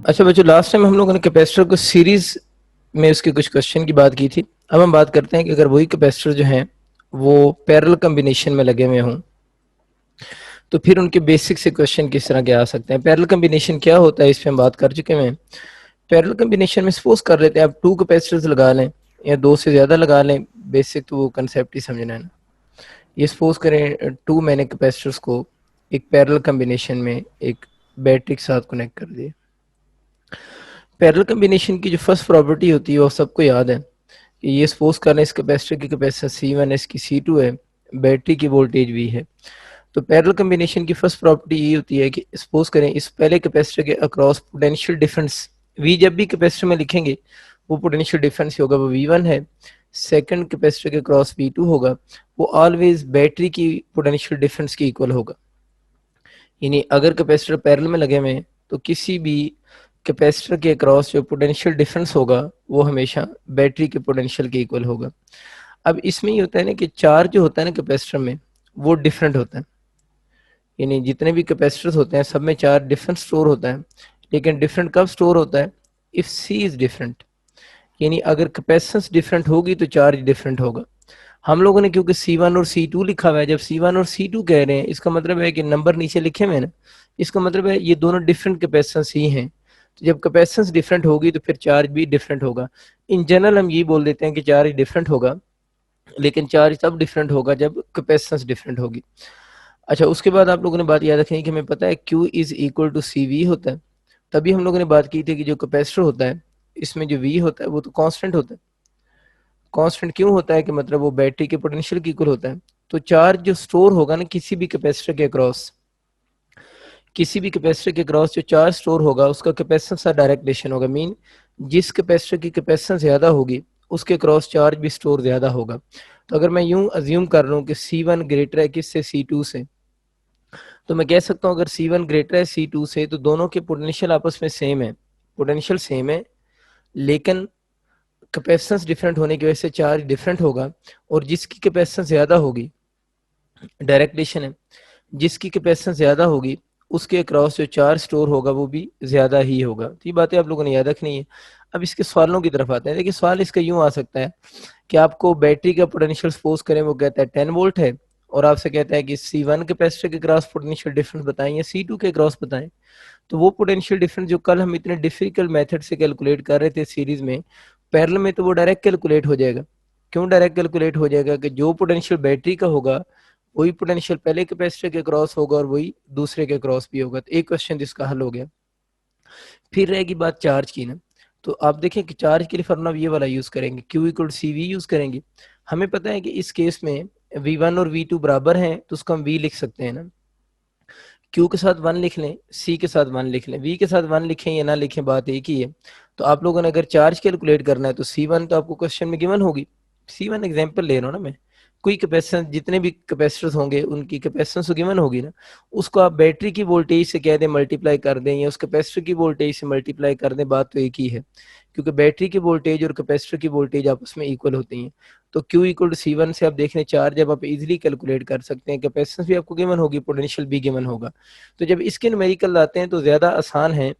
अच्छा बच्चों, last time हम लोगों ने कैपेसिटर को सीरीज में उसके कुछ क्वेश्चन की बात की थी। अब हम बात करते हैं कि अगर वही कैपेसिटर जो हैं वो पैरेलल कॉम्बिनेशन में लगे हुए हों तो फिर उनके बेसिक से क्वेश्चन किस तरह के आ सकते हैं। पैरेलल कॉम्बिनेशन क्या होता है इस पे हम बात कर चुके हैं। पैरेलल कॉम्बिनेशन में सपोज कर लेते हैं आप टू कैपेसिटर्स लगा लें या दो से ज़्यादा लगा लें। बेसिक तो वो कंसेप्ट ही समझना है ना। ये सपोज करें टू मैंने कैपेसिटर्स को एक पैरेलल कॉम्बिनेशन में एक बैटरी के साथ कनेक्ट कर दिए। पैरेलल कॉम्बिनेशन की जो फर्स्ट प्रॉपर्टी होती है वो सबको याद है कि ये सपोज करना इस कैपेसिटर की कैपेसिटर C1 है, इसकी C2 है, बैटरी की वोल्टेज V है। तो पैरेलल कॉम्बिनेशन की फर्स्ट प्रॉपर्टी ये होती है कि सपोज करें इस पहले कैपेसिटर के अक्रॉस पोटेंशियल डिफरेंस V जब भी कैपेसिटर में लिखेंगे वो पोटेंशियल डिफरेंस होगा वो V1 है। सेकंड कैपेसिटर के क्रॉस V2 होगा, वो ऑलवेज बैटरी की पोटेंशियल डिफरेंस के इक्वल होगा। यानी अगर कैपेसिटर पैरेलल में लगे हुए हैं तो किसी भी कैपेसिटर के अक्रॉस जो पोटेंशियल डिफरेंस होगा वो हमेशा बैटरी के पोटेंशियल के इक्वल होगा। अब इसमें ये होता है ना कि चार्ज जो होता है ना कैपेसिटर में वो डिफरेंट होता है। यानी जितने भी कैपेसिटर्स होते हैं सब में चार्ज डिफरेंट स्टोर होता है, लेकिन डिफरेंट कब स्टोर होता है? If C is different. यानी अगर कैपेसिटेंस डिफरेंट होगी तो चार्ज डिफरेंट होगा। हम लोगों ने क्योंकि C1 और C2 लिखा हुआ है, जब C1 और C2 कह रहे हैं इसका मतलब है कि नंबर नीचे लिखे हुए हैं ना, इसका मतलब है ये दोनों डिफरेंट कैपेसिटेंस ही हैं। तो जब कैपेसिटेंस डिफरेंट होगी तो फिर चार्ज भी डिफरेंट होगा। इन जनरल हम ये बोल देते हैं कि चार्ज डिफरेंट होगा, लेकिन चार्ज तब डिफरेंट होगा जब कैपेसिटेंस डिफरेंट होगी। अच्छा, उसके बाद आप लोगों ने बात याद रखनी कि हमें पता है Q is equal to CV होता है। तभी हम लोगों ने बात की थी कि जो कैपेसिटर होता है इसमें जो V होता है वो तो कांस्टेंट होता है। कांस्टेंट क्यों होता है कि मतलब वो बैटरी के पोटेंशियल की इक्वल होता है। तो चार्ज जो स्टोर होगा ना किसी भी कैपेसिटर के अक्रॉस, किसी भी कैपेसिटर के अक्रॉस जो चार्ज स्टोर होगा उसका कैपेसिटेंस का डायरेक्ट रिलेशन होगा। मीन जिस कैपेसिटर की कैपेसिटेंस ज़्यादा होगी उसके क्रॉस चार्ज भी स्टोर ज़्यादा होगा। तो अगर मैं यूं अज्यूम कर रहा हूँ कि C1 ग्रेटर है किससे? C2 से। तो मैं कह सकता हूँ अगर C1 ग्रेटर है C2 से तो दोनों के पोटेंशियल आपस में सेम है, पोटेंशियल सेम है, लेकिन कैपेसिटेंस डिफरेंट होने की वजह से चार्ज डिफरेंट होगा। और जिसकी कैपेसिटेंस ज़्यादा होगी, डायरेक्ट रिलेशन है, जिसकी कैपेसिटेंस ज़्यादा होगी उसके अक्रॉस जो चार्ज स्टोर होगा वो भी ज़्यादा ही होगा। तो ये बातें आप लोगों ने याद रखनी है। अब इसके सवालों की तरफ आते हैं। देखिए सवाल इसका यूं आ सकता है कि आपको बैटरी का पोटेंशियल सपोज करें वो कहता है 10 वोल्ट है, और आपसे कहता है कि C1 कैपेसिटर के क्रॉस पोटेंशियल डिफरेंस बताएं या C2 के क्रॉस बताएं। तो वो पोटेंशियल डिफरेंस जो कल हम इतने डिफिकल्ट मेथड से कैलकुलेट कर रहे थे सीरीज में, पैरेलल में तो वो डायरेक्ट कैलकुलेट हो जाएगा। क्यों डायरेक्ट कैलकुलेट हो जाएगा? कि जो पोटेंशियल बैटरी का होगा वही पोटेंशियल पहले कैपेसिटर के क्रॉस होगा और वही दूसरे के क्रॉस भी होगा। तो एक क्वेश्चन जिसका हल हो गया। फिर रहेगी बात चार्ज की ना। तो आप देखें कि चार्ज के लिए फॉर्मूला ये वाला यूज करेंगे, Q इक्वल CV यूज करेंगे। हमें पता है कि इस केस में V1 और V2 बराबर हैं तो उसको हम V लिख सकते हैं ना। Q के साथ 1 लिख लें, C के साथ 1 लिख लें, V के साथ 1 लिखें या ना लिखें बात एक ही है। तो आप लोगों ने अगर चार्ज कैलकुलेट करना है तो C1 तो आपको क्वेश्चन में गिवन होगी। C1 एग्जांपल ले रहा हूँ ना मैं। कोई कैपेसिटेंस जितने भी कैपेसिटर्स होंगे उनकी कैपेसिटेंस तो गिवन होगी ना। उसको आप बैटरी की वोल्टेज से कह दें मल्टीप्लाई कर दें या उस कैपेसिटर की वोल्टेज से मल्टीप्लाई कर दें, बात तो एक ही है। क्योंकि बैटरी की वोल्टेज और कैपेसिटर की वोल्टेज आपस में इक्वल होती हैं। तो Q इक्वल टू C1 से आप देख लें चार्ज जब आप इजीली कैलकुलेट कर सकते हैं, कैपेसिटेंस भी आपको गिवन होगी, पोटेंशियल भी गिवन होगा। तो जब इसके न्यूमेरिकल आते हैं तो ज़्यादा आसान है।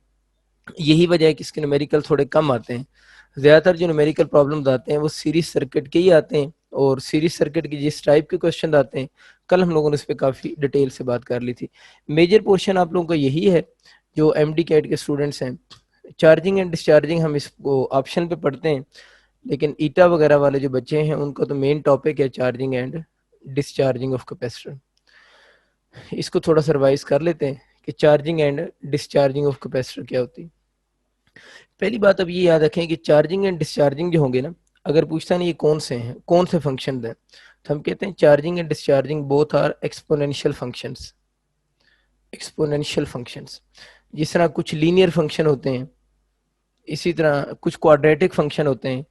यही वजह है कि इसके न्यूमेरिकल थोड़े कम आते हैं। ज़्यादातर जो न्यूमेरिकल प्रॉब्लम्स आते हैं वो सीरीज सर्किट के ही आते हैं, और सीरीज सर्किट की जिस टाइप के क्वेश्चन आते हैं कल हम लोगों ने उस पर काफ़ी डिटेल से बात कर ली थी। मेजर पोर्शन आप लोगों का यही है जो MD कैट के स्टूडेंट्स हैं। चार्जिंग एंड डिस्चार्जिंग हम इसको ऑप्शन पे पढ़ते हैं, लेकिन ईटा वगैरह वाले जो बच्चे हैं उनका तो मेन टॉपिक है charging and discharging of capacitor. इसको थोड़ा सा रिवाइज कर लेते हैं कि charging and discharging of capacitor क्या होती है। पहली बात अब ये याद रखें कि चार्जिंग एंड डिस्चार्जिंग जो होंगे ना, अगर पूछता नहीं ये कौन से हैं, कौन से फंक्शन हैं, तो हम कहते हैं charging and discharging both are exponential functions. Exponential functions, जिस तरह कुछ लीनियर फंक्शन होते हैं इसी तरह कुछ क्वाड्रेटिक फंक्शन होते हैं।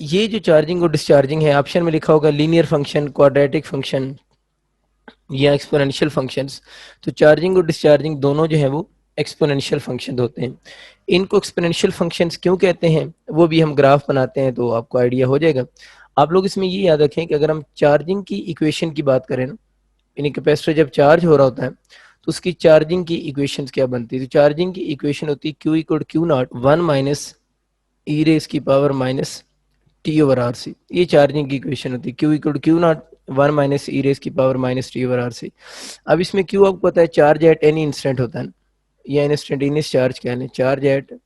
ये जो चार्जिंग और डिस्चार्जिंग है ऑप्शन में लिखा होगा लीनियर फंक्शन, क्वाड्रेटिक फंक्शन या एक्सपोनेंशियल फंक्शंस। तो चार्जिंग और डिस्चार्जिंग दोनों जो है वो एक्सपोनेंशियल फंक्शन होते हैं। इनको एक्सपोनेंशियल फंक्शंस क्यों कहते हैं वो भी हम ग्राफ बनाते हैं तो आपको आइडिया हो जाएगा। आप लोग इसमें ये याद रखें कि अगर हम चार्जिंग की इक्वेशन की बात करें ना, यानी कैपेसिटर जब चार्ज हो रहा होता है तो उसकी चार्जिंग की इक्वेशन क्या बनती है? तो चार्जिंग की इक्वेशन होती है Q equal q not 1 minus E raise की power minus T over are c. ये चार्जिंग की इक्वेशन होती है Q equal q not 1 minus E raise की power minus T over are c. अब इसमें क्यू आपको पता है चार्ज एट एनी इंस्टेंट होता है ना, या इंस्टेंटेनियस चार्ज कह लें, चार्ज एट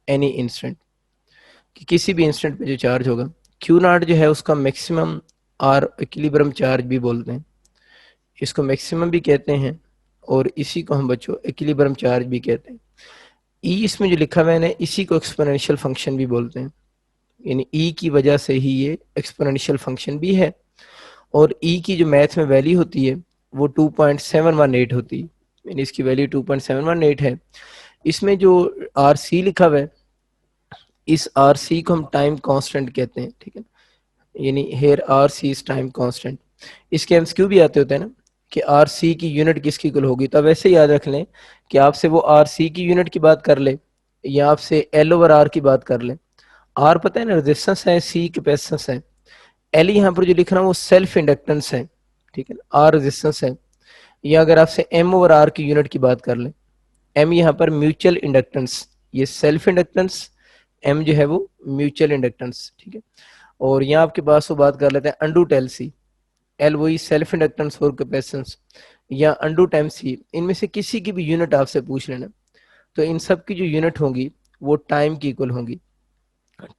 एनी इंस्टेंट, कि किसी भी इंस्टेंट पे जो चार्ज होगा। क्यू नॉट जो है उसका मैक्सिमम और इक्विलिब्रियम चार्ज भी बोलते हैं, इसको मैक्सिमम भी कहते हैं और इसी को हम बच्चों इक्विलिब्रियम चार्ज भी कहते हैं। ई इसमें जो लिखा हुआ है ना, इसी को एक्सपोनेंशियल फंक्शन भी बोलते हैं, यानी ई की वजह से ही ये एक्सपोनेंशियल फंक्शन भी है। और ई की जो मैथ में वैल्यू होती है वो 2.718 होती है, यानी इसकी वैल्यू 2.718 है। इसमें जो आर सी लिखा हुआ है, इस आर सी को हम टाइम कांस्टेंट कहते हैं, ठीक है, यानी here R C is time constant. इसके एमसीक्यू भी आते होते हैं ना कि आर सी की यूनिट किसकी इक्वल होगी, तो अब ऐसे याद रख लें कि आपसे वो आर सी की यूनिट की बात कर ले या आपसे एल ओवर आर की बात कर ले। आर पता है ना रेजिस्टेंस है, सी कैपेसिटेंस है, एल यहाँ पर जो लिख रहा हूँ वो सेल्फ इंडक्टेंस है, ठीक है, आर रेजिस्टेंस है। या अगर आपसे एम ओवर आर की यूनिट की बात कर ले, एम यहाँ पर म्यूचुअल इंडक्टेंस, ये सेल्फ इंडक्टेंस, एम जो है वो म्यूचुअल इंडक्टेंस, ठीक है। और यहाँ आपके पास वो बात कर लेते हैं अंडू टेल सी, एल वही सेल्फ इंडक्टेंस और कैपेसिटेंस, या अंडू टाइम सी, इनमें से किसी की भी यूनिट आपसे पूछ लेना, तो इन सब की जो यूनिट होंगी वो टाइम की इक्वल होंगी,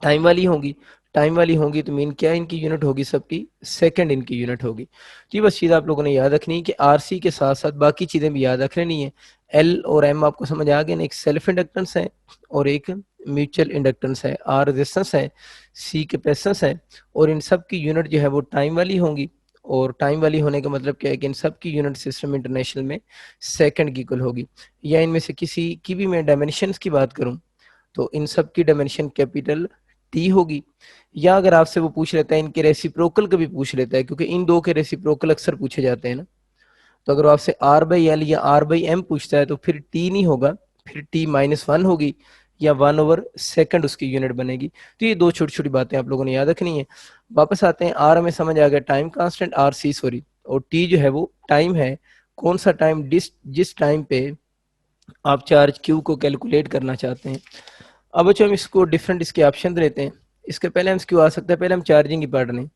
टाइम वाली होंगी। टाइम वाली होंगी तो मीन क्या इनकी यूनिट होगी, सबकी सेकंड इनकी यूनिट होगी। तो ये बस चीज़ आप लोगों ने याद रखनी है कि आरसी के साथ साथ बाकी चीज़ें भी याद रख लेनी है। एल और एम आपको समझ आ गया ना, एक सेल्फ इंडक्टेंस है और एक म्यूचुअल इंडक्टेंस है, आर रेजिस्टेंस है, सी कैपेसिटेंस है, और इन सब की यूनिट जो है वो टाइम वाली होंगी। और टाइम वाली होने का मतलब क्या है कि इन सब की यूनिट सिस्टम इंटरनेशनल में सेकंड की इक्वल होगी। या इनमें से किसी की भी मैं डायमेंशंस की बात करूं तो इन सब की डायमेंशन कैपिटल टी होगी। या अगर आपसे वो पूछ लेता है इनके रेसिप्रोकल का भी पूछ लेता है, क्योंकि इन दो के रेसिप्रोकल अक्सर पूछे जाते हैं ना, तो अगर वो आपसे आर बाई एल या आर बाई एम पूछता है तो फिर टी नहीं होगा, फिर टी माइनस वन होगी या वन ओवर सेकंड उसकी यूनिट बनेगी। तो ये दो छोटी छोटी बातें आप लोगों ने याद रखनी है। वापस आते हैं, आर हमें समझ आ गया time constant, R C sorry, और टी जो है वो टाइम है, कौन सा टाइम, जिस टाइम पे आप चार्ज क्यू को कैलकुलेट करना चाहते हैं। अब बच्चों हम इसको डिफरेंट इसके ऑप्शन देते हैं। इसके पहले हम क्यों आ सकता है, पहले हम चार्जिंग की पढ़ लें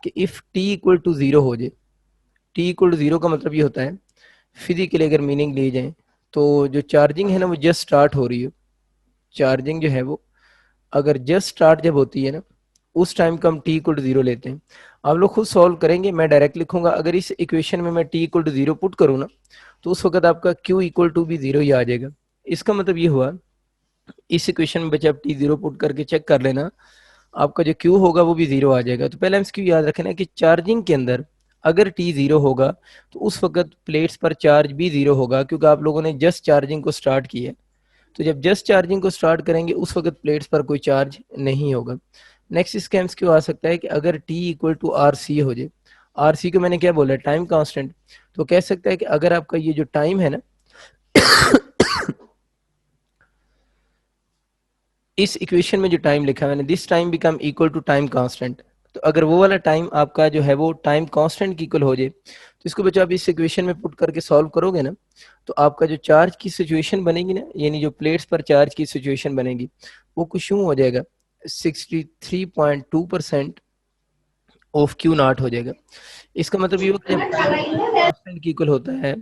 कि if T equal to zero हो जाए, टी इक्वल टू जीरो का मतलब ये होता है, फिजिकली अगर मीनिंग ली जाए तो जो चार्जिंग है ना वो जस्ट स्टार्ट हो रही है, चार्जिंग जो है वो अगर जस्ट स्टार्ट जब होती है ना उस टाइम को हम टी इक्वल टू जीरो लेते हैं। आप लोग खुद सॉल्व करेंगे, मैं डायरेक्ट लिखूंगा। अगर इस इक्वेशन में मैं T equal to zero put करूँ ना तो उस वक्त आपका क्यू इक्वल टू भी जीरो ही आ जाएगा। इसका मतलब ये हुआ, इस इक्वेशन में बच्चे आप टी जीरो पुट करके चेक कर लेना, आपका जो क्यू होगा वो भी जीरो आ जाएगा। तो पहले हम इसको याद रखना है कि चार्जिंग के अंदर अगर टी जीरो होगा तो उस वक्त प्लेट्स पर चार्ज भी जीरो होगा, क्योंकि आप लोगों ने जस्ट चार्जिंग को स्टार्ट किया है। तो जब जस्ट चार्जिंग को स्टार्ट करेंगे उस वक्त प्लेट्स पर कोई चार्ज नहीं होगा। नेक्स्ट इसका क्यों आ सकता है कि अगर T equal to R C हो जाए, आर सी को मैंने क्या बोला, टाइम कांस्टेंट, तो कह सकता है कि अगर आपका ये जो टाइम है ना इस इक्वेशन में जो टाइम लिखा है मैंने, this time become equal to time constant, तो अगर वो वाला टाइम आपका जो है वो टाइम कांस्टेंट की इक्वल हो जाए तो इसको बच्चों आप इस इक्वेशन में पुट करके सॉल्व करोगे ना, तो आपका जो चार्ज की सिचुएशन बनेगी ना, यानी जो प्लेट्स पर चार्ज की सिचुएशन बनेगी वो कुछ यूं हो जाएगा, 63.2% ऑफ क्यू नॉट हो जाएगा। इसका मतलब ये होता है जब टाइम कांस्टेंट की इक्वल होता है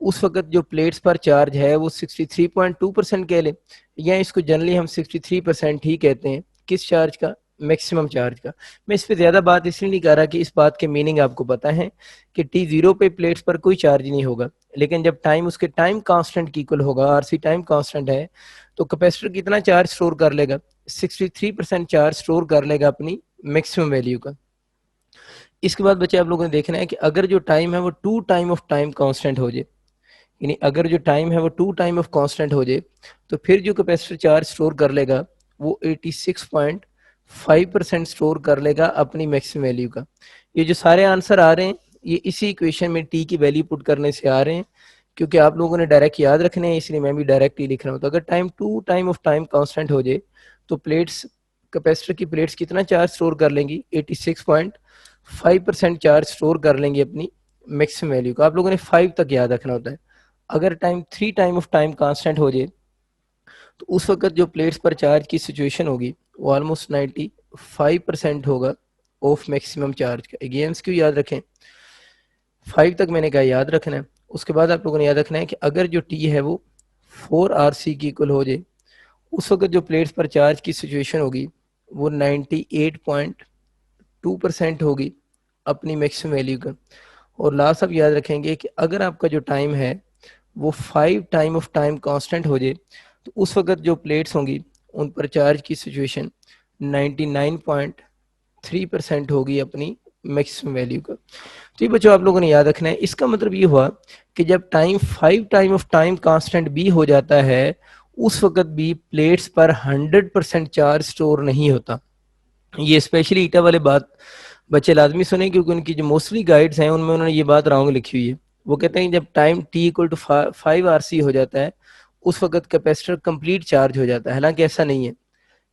उस वक्त जो प्लेट्स पर चार्ज है वो 63.2% कह ले, या इसको जनरली हम 63% ही कहते हैं, किस चार्ज का, मैक्सिमम चार्ज का। मैं इस पे ज्यादा बात इसलिए नहीं कर रहा कि इस बात के मीनिंग आपको पता है कि टी जीरो पे प्लेट्स पर कोई चार्ज नहीं होगा, लेकिन जब टाइम उसके टाइम कांस्टेंट की इक्वल होगा, आरसी टाइम कांस्टेंट है, तो कैपेसिटर कितना चार्ज स्टोर कर लेगा, 63% चार्ज स्टोर कर लेगा अपनी मैक्सिमम वैल्यू का। इसके बाद बच्चे आप लोगों ने देखना है कि अगर जो टाइम है वो two time of time constant हो जाए, यानी अगर जो टाइम है वो टू टाइम ऑफ कांस्टेंट हो जाए, तो फिर जो कैपेसिटर चार्ज स्टोर कर लेगा वो 86.5% स्टोर कर लेगा अपनी मैक्सिमम वैल्यू का। ये जो सारे आंसर आ रहे हैं ये इसी इक्वेशन में टी की वैल्यू पुट करने से आ रहे हैं, क्योंकि आप लोगों ने डायरेक्ट याद रखने हैं, इसलिए मैं भी डायरेक्ट ही लिख रहा हूँ। तो अगर time two time of time constant हो जाए तो प्लेट्स, कैपेसिटर की प्लेट्स कितना चार्ज स्टोर कर लेंगी, 86.5% चार्ज स्टोर कर लेंगे अपनी मैक्सिमम वैल्यू का। आप लोगों ने 5 तक याद रखना होता है, अगर time 3 time of time constant हो जाए तो उस वक्त जो प्लेट्स पर चार्ज की सिचुएशन होगी वो ऑलमोस्ट 95% होगा ऑफ मैक्सिमम चार्ज का। ये एमसीक्यू याद रखें, 5 तक मैंने कहा याद रखना है। उसके बाद आप लोगों ने याद रखना है कि अगर जो टी है वो 4 RC की इक्वल हो जाए उस वक्त जो प्लेट्स पर चार्ज की सिचुएशन होगी वो 98.2% होगी अपनी मैक्सिमम वैल्यू का। और लास्ट आप याद रखेंगे कि अगर आपका जो टाइम है वो 5 टाइम ऑफ टाइम कांस्टेंट हो जाए तो उस वक्त जो प्लेट्स होंगी उन पर चार्ज की सिचुएशन 99.3% होगी अपनी मैक्सिमम वैल्यू का। तो ये बच्चों आप लोगों ने याद रखना है। इसका मतलब ये हुआ कि जब time 5 time of time constant भी हो जाता है उस वक्त भी प्लेट्स पर 100% चार्ज स्टोर नहीं होता। ये स्पेशली ईटा वाले बात बच्चे लाजमी सुने क्योंकि उनकी जो मोस्टली गाइड्स हैं उनमें उन्होंने ये बात रॉन्ग लिखी हुई है। वो कहते हैं जब time T equal to 5 RC हो जाता है उस वक्त कैपेसिटर कंप्लीट चार्ज हो जाता है, हालांकि ऐसा नहीं है।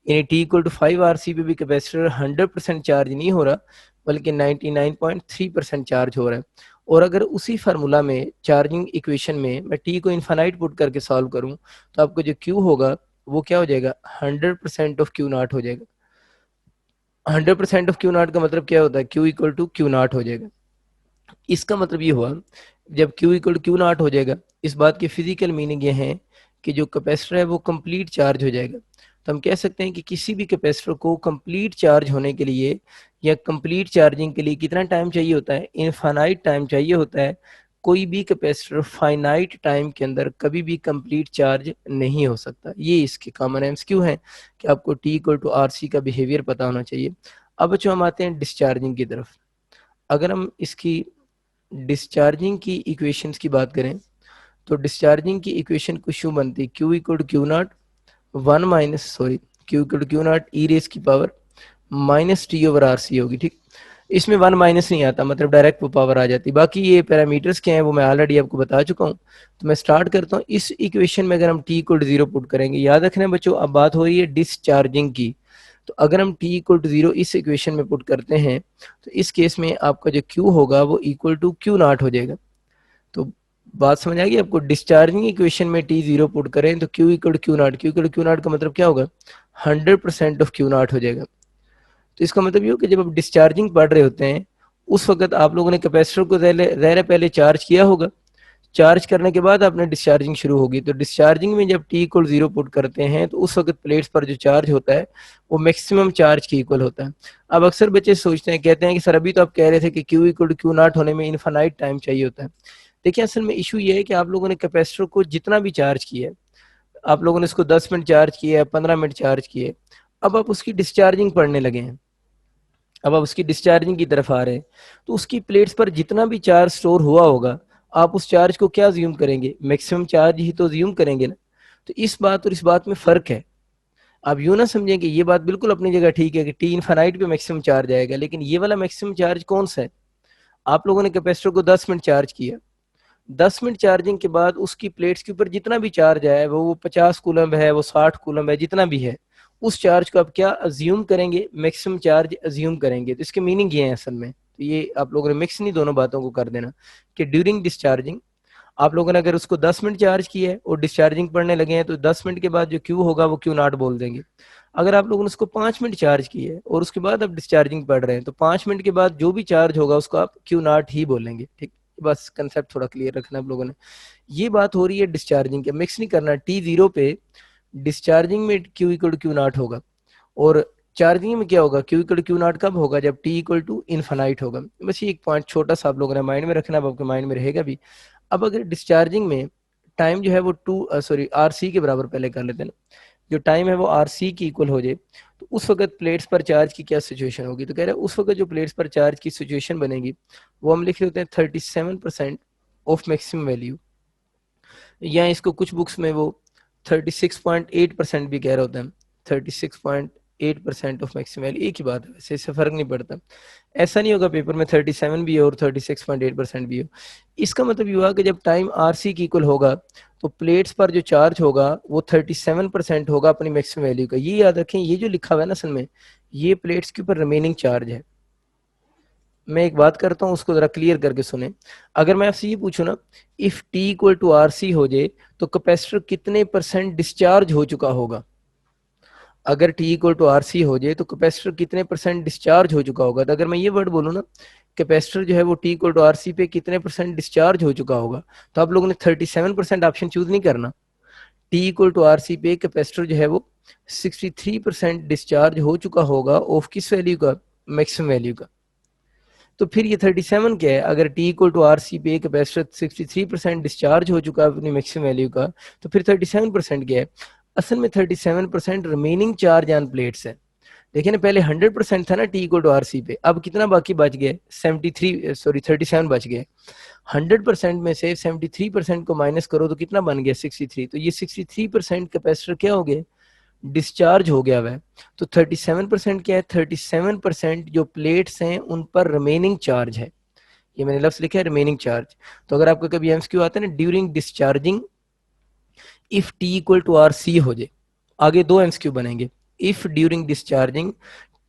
यानी टी इक्वल टू 5 RC पे भी कैपेसिटर 100% चार्ज नहीं हो रहा बल्कि 99.3% चार्ज हो रहा है। और अगर उसी फार्मूला में चार्जिंग इक्वेशन में मैं टी को इन्फानाइट पुट करके सॉल्व करूं तो आपको जो क्यू होगा वो क्या हो जाएगा, 100% ऑफ क्यू नॉट हो जाएगा। 100% ऑफ क्यू नॉट का मतलब क्या होता है, Q equal to Q not हो जाएगा। इसका मतलब ये हुआ जब Q equal to Q not हो जाएगा इस बात की फिजिकल मीनिंग ये है कि जो कैपेसिटर है वो कंप्लीट चार्ज हो जाएगा। तो हम कह सकते हैं कि किसी भी कैपेसिटर को कंप्लीट चार्ज होने के लिए या कंप्लीट चार्जिंग के लिए कितना टाइम चाहिए होता है, इनफाइनाइट टाइम चाहिए होता है। कोई भी कैपेसिटर फाइनाइट टाइम के अंदर कभी भी कंप्लीट चार्ज नहीं हो सकता। ये इसके कॉमन एमसीक्यू हैं कि आपको T equal to are C का बिहेवियर पता होना चाहिए। अब जो हम आते हैं डिस्चार्जिंग की तरफ, अगर हम इसकी डिस्चार्जिंग की इक्वेशंस की बात करें तो डिस्चार्जिंग की इक्वेशन कुछ यूं बनती है, Q equal to Q not one minus sorry q equal to Q not e raise की power minus T over are c होगी। ठीक, इसमें वन माइनस नहीं आता, मतलब डायरेक्ट वो पावर आ जाती है। बाकी ये पैरामीटर्स क्या हैं वो मैं ऑलरेडी आपको बता चुका हूँ। तो मैं स्टार्ट करता हूँ। इस इक्वेशन में अगर हम T equal to zero put करेंगे, याद रखना है बच्चों अब बात हो रही है डिस्चार्जिंग की, तो अगर हम टी इक्वल टू जीरो इस इक्वेशन में पुट करते हैं तो इस केस में आपका जो क्यू होगा वो इक्वल टू क्यू नॉट हो जाएगा। तो बात समझ आ गई आपको, डिस्चार्जिंग इक्वेशन में टी जीरो पुट करें तो Q equal to Q not, Q equal to Q not का मतलब क्या होगा, 100% ऑफ क्यू नॉट हो जाएगा। तो इसका मतलब ये हो कि जब आप डिस्चार्जिंग पढ़ रहे होते हैं उस वक्त आप लोगों ने कैपेसिटर को ज़ाहिर पहले चार्ज किया होगा, चार्ज करने के बाद आपने डिस्चार्जिंग शुरू होगी। तो डिस्चार्जिंग में जब टी इक्वल जीरो पुट करते हैं तो उस वक्त प्लेट्स पर जो चार्ज होता है वो मैक्सिमम चार्ज के इक्वल होता है। अब अक्सर बच्चे सोचते हैं, कहते हैं कि सर अभी तो आप कह रहे थे कि Q equal to Q not होने में इनफाइनाइट टाइम चाहिए होता है। देखिए असल में इशू ये है कि आप लोगों ने कैपेसिटर को जितना भी चार्ज किया है, आप लोगों ने इसको 10 मिनट चार्ज किया है, 15 मिनट चार्ज किए, अब आप उसकी डिस्चार्जिंग पढ़ने लगे हैं, अब आप उसकी डिस्चार्जिंग की तरफ आ रहे हैं, तो उसकी प्लेट्स पर जितना भी चार्ज स्टोर हुआ होगा आप उस चार्ज को क्या ज्यूम करेंगे, मैक्सिमम चार्ज ही तो ज्यूम करेंगे ना। तो इस बात और इस बात में फर्क है। आप यूं ना समझें कि ये बात बिल्कुल अपनी जगह ठीक है कि टी इनफाइनाइट पे मैक्सिमम चार्ज आएगा, लेकिन ये वाला मैक्सिमम चार्ज कौन सा है। आप लोगों ने कैपेसिटर को 10 मिनट चार्ज किया, 10 मिनट चार्जिंग के बाद उसकी प्लेट्स के ऊपर जितना भी चार्ज आया है वो 50 कूलम है, वो 60 कूलम है, जितना भी है उस चार्ज को आप क्या अज्यूम करेंगे, मैक्सिमम चार्ज अज्यूम करेंगे। तो इसके मीनिंग ये है असल में, तो ये आप लोगों ने मिक्स नहीं दोनों बातों को कर देना कि ड्यूरिंग डिस्चार्जिंग आप लोगों ने अगर उसको 10 मिनट चार्ज किया है और डिस्चार्जिंग पढ़ने लगे हैं तो 10 मिनट के बाद जो क्यू होगा वो क्यू नॉट बोल देंगे। अगर आप लोगों ने उसको 5 मिनट चार्ज किया है और उसके बाद आप डिस्चार्जिंग पढ़ रहे हैं तो 5 मिनट के बाद जो भी चार्ज होगा उसको आप क्यू नॉट ही बोलेंगे। ठीक, बस कंसेप्ट थोड़ा क्लियर रखना आप लोगों ने। ये बात हो रही है डिस्चार्जिंग के, मिक्स नहीं करना। टी जीरो पे डिस्चार्जिंग में Q equal to Q not होगा और चार्जिंग में क्या होगा, Q equal to Q not कब होगा, जब टी इक्वल टू इनफाइनाइट होगा। बस ये एक पॉइंट छोटा सा आप लोगों ने माइंड में रखना, अब आपके माइंड में रहेगा भी। अब अगर डिस्चार्जिंग में टाइम जो है वो आर सी के बराबर पहले कर लेते हैं ना, जो टाइम है वो आर सी की इक्वल हो जाए तो उस वक्त प्लेट्स पर चार्ज की क्या सिचुएशन होगी। तो कह रहे हैं उस वक्त जो प्लेट्स पर चार्ज की सिचुएशन बनेगी वो हम लिख रहे होते हैं 37% ऑफ मैक्सिमम वैल्यू, या इसको कुछ बुक्स में वो 36.8% भी कह रहे होते हैं। 36.8% ऑफ मैक्सिमम वैल्यू एक ही बात है, वैसे इससे फर्क नहीं पड़ता। ऐसा नहीं होगा पेपर में 37 भी हो और 36.8% भी हो। इसका मतलब ये हुआ कि जब टाइम आर सी की इक्वल होगा तो प्लेट्स पर जो चार्ज होगा वो 37% होगा अपनी मैक्सिमम वैल्यू का। ये याद रखें, ये जो लिखा हुआ है ना असल में ये प्लेट्स के ऊपर रिमेनिंग चार्ज है, मैं एक बात करता हूँ, उसको जरा क्लियर करके सुने। अगर मैं आपसे ये पूछूं ना, if T equal to R C हो जाए तो कैपेसिटर कितने परसेंट डिस्चार्ज हो चुका होगा? अगर T equal to R C हो जाए तो कैपेसिटर कितने परसेंट डिस्चार्ज हो चुका होगा? तो अगर मैं ये वर्ड बोलूँ ना, कैपेसिटर जो है वो T equal to R C पे कितने परसेंट डिस्चार्ज हो चुका होगा, तो आप लोगों ने 37% ऑप्शन चूज नहीं करना। T equal to R C पे कैपेसिटर जो है वो 63% डिस्चार्ज हो चुका होगा ऑफ किस वैल्यू का? मैक्सिमम वैल्यू का। तो फिर ये 37 क्या है? अगर T equal to R C पे कैपेसिटर 63% डिस्चार्ज हो चुका है अपनी मैक्सिमम वैल्यू का, तो फिर 37% क्या है? असल में 37% रिमेनिंग चार्ज ऑन प्लेट्स है। देखिए ना, पहले 100% था ना T equal to R C पे, अब कितना बाकी बच गया? 37 बच गया। 100% में से 73% को माइनस करो तो कितना बन गया? 63। तो ये 63% कैपेसिटर क्या हो गया? डिस्चार्ज हो गया वह। तो 37% क्या है? 37% जो प्लेट्स हैं उन पर रिमेनिंग चार्ज है। ये मैंने लफ्ज लिखा है रिमेनिंग चार्ज। तो अगर आपको कभी एमसीक्यू आता है ना, during discharging if T equal to R C हो जाए, आगे दो एमसीक्यू बनेंगे। If during discharging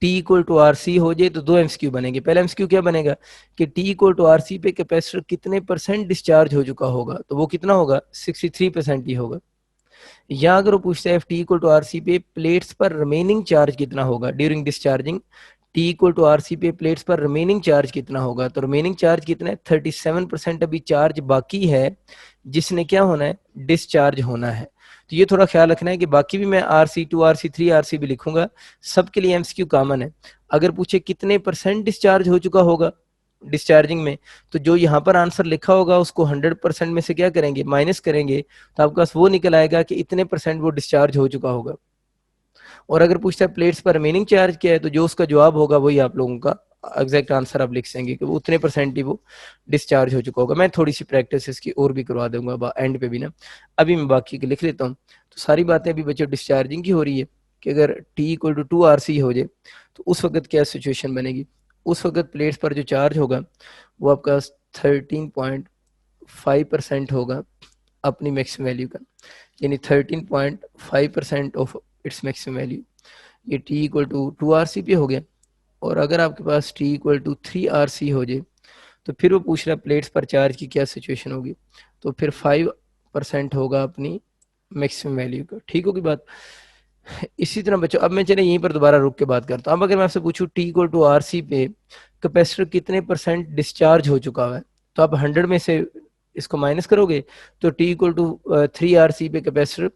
T equal to R C हो जाए तो दो एमसीक्यू बनेंगे। पहला एमसीक्यू क्या बनेगा कि T equal to R C पे कैपेसिटर कितने परसेंट डिस्चार्ज हो चुका होगा, तो वो कितना होगा? 63% ही होगा। या अगर वो पूछता है T equal to R C पे प्लेट्स पर रिमेनिंग चार्ज कितना होगा during discharging, T equal to R C पे प्लेट्स पर रिमेनिंग चार्ज कितना होगा, तो रिमेनिंग चार्ज कितना है? 37% अभी चार्ज बाकी है जिसने क्या होना है? डिस्चार्ज होना है। तो ये थोड़ा ख्याल रखना है कि बाकी भी मैं R C two are C three are C भी लिखूंगा, सबके लिए एमसीक्यू कॉमन है। अगर पूछे कितने परसेंट डिस्चार्ज हो चुका होगा डिस्चार्जिंग में, तो जो यहाँ पर आंसर लिखा होगा उसको 100% में से क्या करेंगे? माइनस करेंगे, तो आपके पास वो निकल आएगा कि इतने परसेंट वो डिस्चार्ज हो चुका होगा। और अगर पूछता है प्लेट्स पर रिमेनिंग चार्ज क्या है, तो जो उसका जवाब होगा वही आप लोगों का एग्जैक्ट आंसर आप लिख देंगे कि वो उतने परसेंट ही वो डिस्चार्ज हो चुका होगा। मैं थोड़ी सी प्रैक्टिस इसकी और भी करवा दूंगा एंड पे भी ना। अभी मैं बाकी के लिख लेता हूँ। तो सारी बातें अभी बच्चों डिस्चार्जिंग की हो रही है कि अगर T equal to two R C हो जाए तो उस वक्त क्या सिचुएशन बनेगी? उस वक्त प्लेट्स पर जो चार्ज होगा वो आपका 13.5% होगा अपनी मैक्सिमम वैल्यू का, यानी 13.5% ऑफ इट्स मैक्सिमम वैल्यू। ये t equal to two R C पे हो गया। और अगर आपके पास t equal to three R C हो जाए तो फिर वो पूछ रहा है प्लेट्स पर चार्ज की क्या सिचुएशन होगी, तो फिर 5% होगा अपनी मैक्सिमम वैल्यू का। ठीक होगी बात? इसी तरह बच्चों अब मैं चले यहीं पर दोबारा रुक के बात करता हूँ। अब अगर मैं आपसे पूछूं T equal to R C पे कैपेसिटर कितने परसेंट डिस्चार्ज हो चुका है, तो आप 100 में से इसको माइनस करोगे तो T equal to three R C पे कैपेसिटर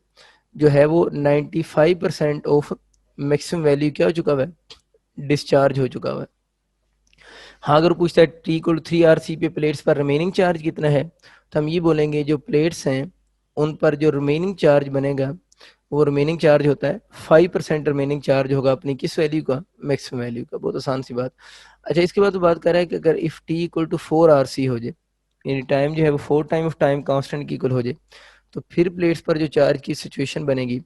जो है वो 95% ऑफ मैक्सिमम वैल्यू क्या हो चुका है? डिस्चार्ज हो चुका है। हाँ, अगर पूछता है T equal to three R C पे प्लेट्स पर रिमेनिंग चार्ज कितना है, तो हम ये बोलेंगे जो प्लेट्स हैं उन पर जो रिमेनिंग चार्ज बनेगा वो रिमेनिंग चार्ज होता है 5% रिमेनिंग चार्ज होगा अपनी किस वैल्यू का? मैक्सिमम वैल्यू का। बहुत आसान सी बात। अच्छा, इसके बाद वो बात कर रहा है कि अगर if T equal to four R सी हो जाए, यानी टाइम जो है वो four time of time constant की इक्वल हो जाए, तो फिर प्लेट्स पर जो चार्ज की सिचुएशन बनेगी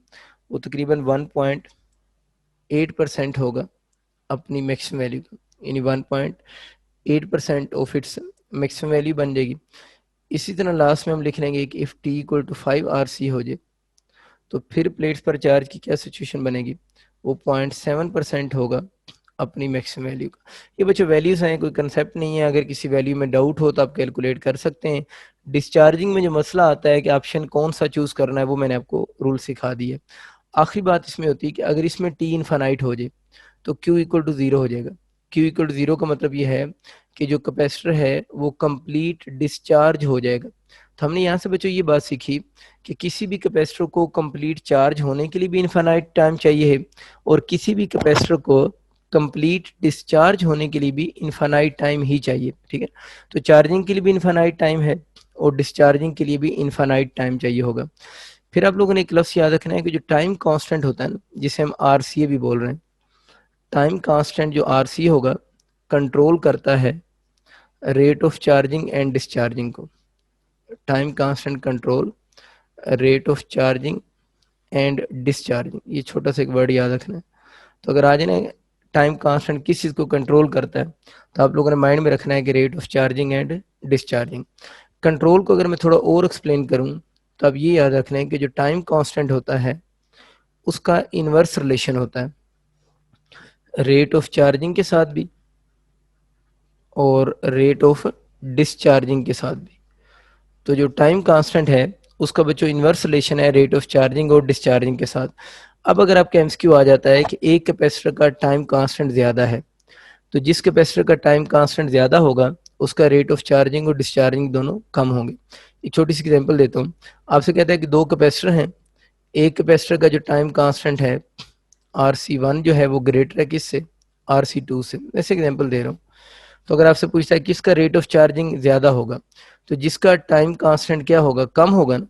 वो तकरीबन 1.8% होगा अपनी मैक्सिमम वैल्यू का, यानी 1.8% ऑफ इट्स मैक्सिमम वैल्यू बन जाएगी। इसी तरह लास्ट में हम लिख लेंगे कि if T equal to 5 RC हो जाए तो फिर प्लेट्स पर चार्ज की क्या सिचुएशन बनेगी? वो 0.7% होगा अपनी मैक्सिमम वैल्यू का। ये बच्चों वैल्यूज हैं, कोई कंसेप्ट नहीं है। अगर किसी वैल्यू में डाउट हो तो आप कैलकुलेट कर सकते हैं। डिस्चार्जिंग में जो मसला आता है कि ऑप्शन कौन सा चूज करना है, वो मैंने आपको रूल सिखा दिया। आखिरी बात इसमें होती है कि अगर इसमें टी इनफाइनाइट हो जाए तो क्यू इक्वल टू जीरो हो जाएगा। क्यू इक्वल टू जीरो का मतलब ये है कि जो कैपेसिटर है वो कंप्लीट डिस्चार्ज हो जाएगा। तो हमने यहाँ से बच्चों ये बात सीखी कि किसी भी कैपेसिटर को कंप्लीट चार्ज होने के लिए भी इनफाइनाइट टाइम चाहिए है, और किसी भी कैपेसिटर को कंप्लीट डिस्चार्ज होने के लिए भी इनफाइनाइट टाइम ही चाहिए। ठीक है, तो चार्जिंग के लिए भी इनफाइनाइट टाइम है और डिस्चार्जिंग के लिए भी इनफाइनाइट टाइम चाहिए होगा। फिर आप लोगों ने एक लफ्ज़ याद रखना है कि जो टाइम कांस्टेंट होता है ना, जिसे हम आरसीए भी बोल रहे हैं, टाइम कांस्टेंट जो आरसी होगा कंट्रोल करता है rate of charging and discharging को। Time constant control rate of charging and discharging, ये छोटा सा एक वर्ड याद रखना है। तो अगर आज ना टाइम कांस्टेंट किस चीज़ को कंट्रोल करता है, तो आप लोगों ने माइंड में रखना है कि rate of charging and discharging. Control को अगर मैं थोड़ा और एक्सप्लेन करूं तो अब ये याद रखना है कि जो टाइम कांस्टेंट होता है उसका इनवर्स रिलेशन होता है रेट ऑफ चार्जिंग के साथ भी और रेट ऑफ डिस्चार्जिंग के साथ भी। तो जो टाइम कांस्टेंट है उसका बच्चों इन्वर्स रिलेशन है रेट ऑफ चार्जिंग और डिस्चार्जिंग के साथ। अब अगर आपका एमसीक्यू आ जाता है कि एक कैपेसिटर का टाइम कांस्टेंट ज़्यादा है, तो जिस कैपेसिटर का टाइम कांस्टेंट ज़्यादा होगा उसका रेट ऑफ चार्जिंग और डिस्चार्जिंग दोनों कम होंगे। एक छोटी सी एग्जांपल देता हूँ। आपसे कहता है कि दो कैपेसिटर हैं, एक कैपेसिटर का जो टाइम कांस्टेंट है RC1 जो है वो ग्रेटर है किससे, RC2 से। ऐसे एग्जांपल दे रहा हूँ। तो अगर आपसे पूछता है किसका रेट ऑफ चार्जिंग ज़्यादा होगा, तो जिसका टाइम कांस्टेंट क्या होगा, कम होगा ना।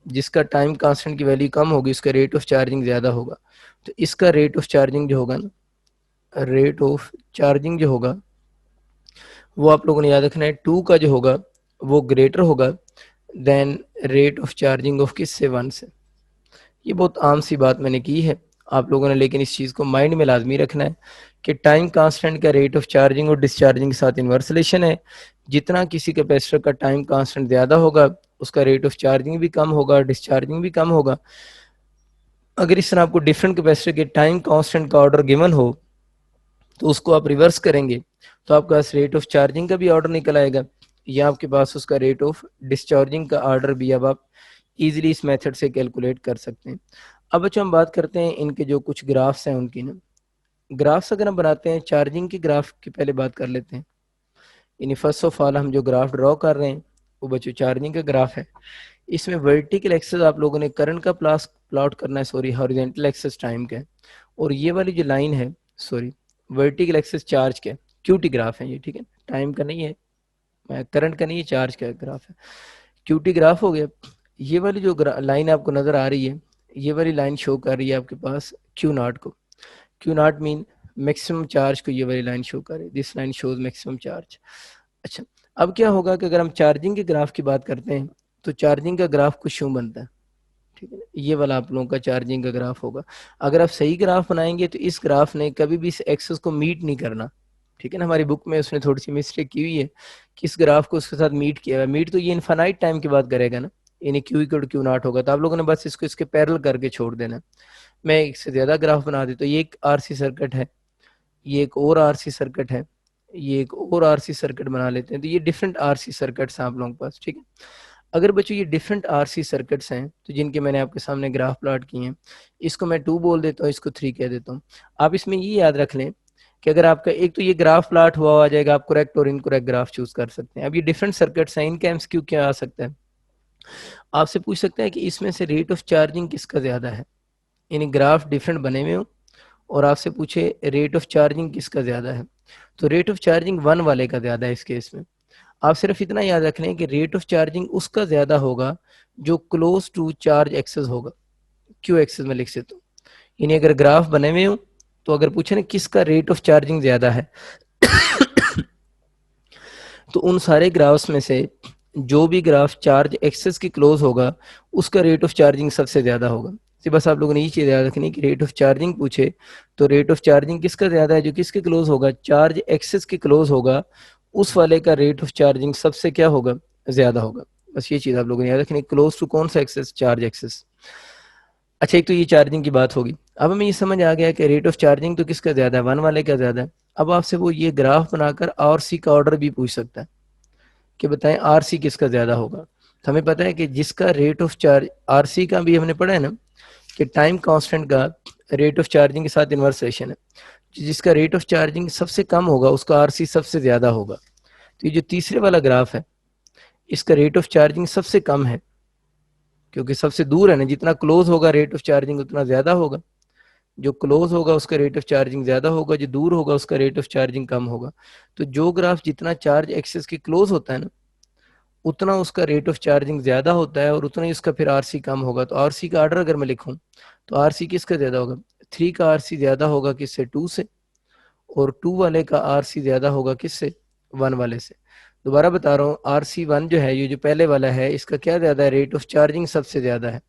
जिसका टाइम कांस्टेंट की वैल्यू कम होगी उसका रेट ऑफ चार्जिंग ज़्यादा होगा। तो इसका रेट ऑफ चार्जिंग जो होगा ना, रेट ऑफ चार्जिंग जो होगा वो आप लोगों ने याद रखना है, 2 का जो होगा वो ग्रेटर होगा than rate of charging of किससे, 1 से। ये बहुत आम सी बात मैंने की है आप लोगों ने, लेकिन इस चीज़ को माइंड में लाजमी रखना है कि टाइम कांस्टेंट का रेट ऑफ चार्जिंग और डिस्चार्जिंग के साथ इन्वर्स रिलेशन है। जितना किसी कैपेसिटर का टाइम कांस्टेंट ज़्यादा होगा उसका रेट ऑफ चार्जिंग भी कम होगा, डिस्चार्जिंग भी कम होगा। अगर इस तरह आपको डिफरेंट कैपेसिटर के टाइम कांस्टेंट का ऑर्डर गिवन हो तो उसको आप रिवर्स करेंगे तो आपके पास रेट ऑफ चार्जिंग का भी ऑर्डर निकल आएगा, या आपके पास उसका रेट ऑफ डिस्चार्जिंग का ऑर्डर भी अब आप इजीली इस मेथड से कैलकुलेट कर सकते हैं। अब बच्चों हम बात करते हैं इनके जो कुछ ग्राफ्स हैं उनकी ना। ग्राफ्स अगर हम बनाते हैं चार्जिंग के ग्राफ की पहले बात कर लेते हैं। यानी फर्स्ट ऑफ ऑल हम जो ग्राफ ड्रॉ कर रहे हैं वो बच्चों चार्जिंग का ग्राफ है। इसमें वर्टिकल एक्सेस आप लोगों ने करंट का प्लॉट करना है, सॉरी हॉरिजॉन्टल एक्सेस टाइम का है। और ये वाली जो लाइन है, सॉरी वर्टिकल एक्सेस चार्ज का, क्यूटी ग्राफ है ये, ठीक है, टाइम का नहीं है, करंट का नहीं है, चार्ज का ग्राफ है। क्यूटी ग्राफ हो गया। ये वाली जो लाइन आपको नजर आ रही है, ये वाली लाइन शो कर रही है आपके पास क्यू नॉट को। Q not mean maximum charge को ये वाली लाइन शो कर रही है, this line shows maximum charge. अच्छा, अब क्या होगा कि अगर हम चार्जिंग के ग्राफ की बात करते हैं तो चार्जिंग का ग्राफ कुछ यूं बनता है, ठीक है ना। ये वाला आप लोगों का चार्जिंग का ग्राफ होगा। अगर आप सही ग्राफ बनाएंगे तो इस ग्राफ ने कभी भी इस एक्सेस को मीट नहीं करना, ठीक है ना। हमारी बुक में उसने थोड़ी सी मिस्टेक की हुई है कि इस ग्राफ को उसके साथ मीट किया है। मीट तो ये इनफाइनाइट टाइम की बात करेगा ना, यानी क्यू इक्वल क्यू नॉट होगा, तो आप लोगों ने बस इसको इसके पैरेलल करके छोड़ देना। मैं एक से ज्यादा ग्राफ बना देता हूँ। ये एक आरसी सर्किट है, ये एक और आरसी सर्किट है, ये एक और आरसी सर्किट बना लेते हैं। तो ये डिफरेंट आरसी सर्किट्स हैं आप लोगों के पास, ठीक है। अगर बच्चों ये डिफरेंट आरसी सर्किट्स हैं तो जिनके मैंने आपके सामने ग्राफ प्लॉट किए हैं, इसको मैं 2 बोल देता हूँ, इसको 3 कह देता हूँ। आप इसमें ये याद रख लें कि अगर आपका एक तो ये ग्राफ प्लॉट हुआ आ जाएगा, आप करेक्ट और इनकरेक्ट ग्राफ चूज कर सकते हैं। अब ये डिफरेंट सर्किट्स हैं, इनका एमसीक्यू क्या आ सकता है, आपसे पूछ सकते हैं कि इसमें से रेट ऑफ चार्जिंग किसका ज्यादा है। यानी ग्राफ डिफरेंट बने हुए हो और आपसे पूछे रेट ऑफ चार्जिंग किसका ज्यादा है, तो रेट ऑफ चार्जिंग 1 वाले का ज्यादा है इस केस में। आप सिर्फ इतना याद रख लें कि रेट ऑफ चार्जिंग उसका ज्यादा होगा जो क्लोज टू चार्ज एक्सेस होगा, क्यू एक्सेस में लिख सकते हो। यानी अगर ग्राफ बने हुए हो तो अगर पूछे ना किसका रेट ऑफ चार्जिंग ज्यादा है तो उन सारे ग्राफ्स में से जो भी ग्राफ चार्ज एक्सेस की क्लोज होगा उसका रेट ऑफ चार्जिंग सबसे ज्यादा होगा। तो बस आप लोगों ने ये चीज याद रखनी कि रेट ऑफ चार्जिंग पूछे तो रेट ऑफ चार्जिंग किसका ज्यादा है, जो किसके क्लोज होगा, चार्ज एक्सेस के क्लोज होगा, उस वाले का रेट ऑफ चार्जिंग सबसे क्या होगा, ज्यादा होगा। बस ये चीज आप लोगों ने याद रखनी, क्लोज टू कौन सा एक्सेस, चार्ज एक्सेस। अच्छा, एक तो ये चार्जिंग की बात होगी। अब हमें ये समझ आ गया कि रेट ऑफ चार्जिंग तो किसका ज्यादा है, 1 वाले का ज्यादा है। अब आपसे वो ये ग्राफ बनाकर आरसी का ऑर्डर भी पूछ सकता है कि बताएं आरसी किसका ज्यादा होगा। तो हमें पता है कि जिसका रेट ऑफ चार्ज, आरसी का भी हमने पढ़ा है ना कि टाइम कांस्टेंट का रेट ऑफ चार्जिंग के साथ इन्वर्स रिलेशन है। जिसका रेट ऑफ चार्जिंग सबसे कम होगा उसका आरसी सबसे ज्यादा होगा। तो ये जो तीसरे वाला ग्राफ है इसका रेट ऑफ चार्जिंग सबसे कम है क्योंकि सबसे दूर है ना, जितना क्लोज होगा रेट ऑफ चार्जिंग उतना ज्यादा होगा। जो क्लोज होगा उसका रेट ऑफ चार्जिंग ज्यादा होगा, जो दूर होगा उसका रेट ऑफ चार्जिंग कम होगा। तो जो ग्राफ जितना चार्ज एक्सेस के क्लोज होता है ना उतना उसका रेट ऑफ चार्जिंग ज्यादा होता है और उतना ही उसका फिर आरसी कम होगा। तो आरसी का ऑर्डर अगर मैं लिखूं तो आरसी किसका ज्यादा होगा, 3 का आरसी ज्यादा होगा किससे, 2 से। और 2 वाले का आरसी ज्यादा होगा किससे, 1 वाले से। दोबारा बता रहा हूँ, RC1 जो है, ये जो पहले वाला है, इसका क्या ज्यादा है, रेट ऑफ चार्जिंग सबसे ज्यादा है।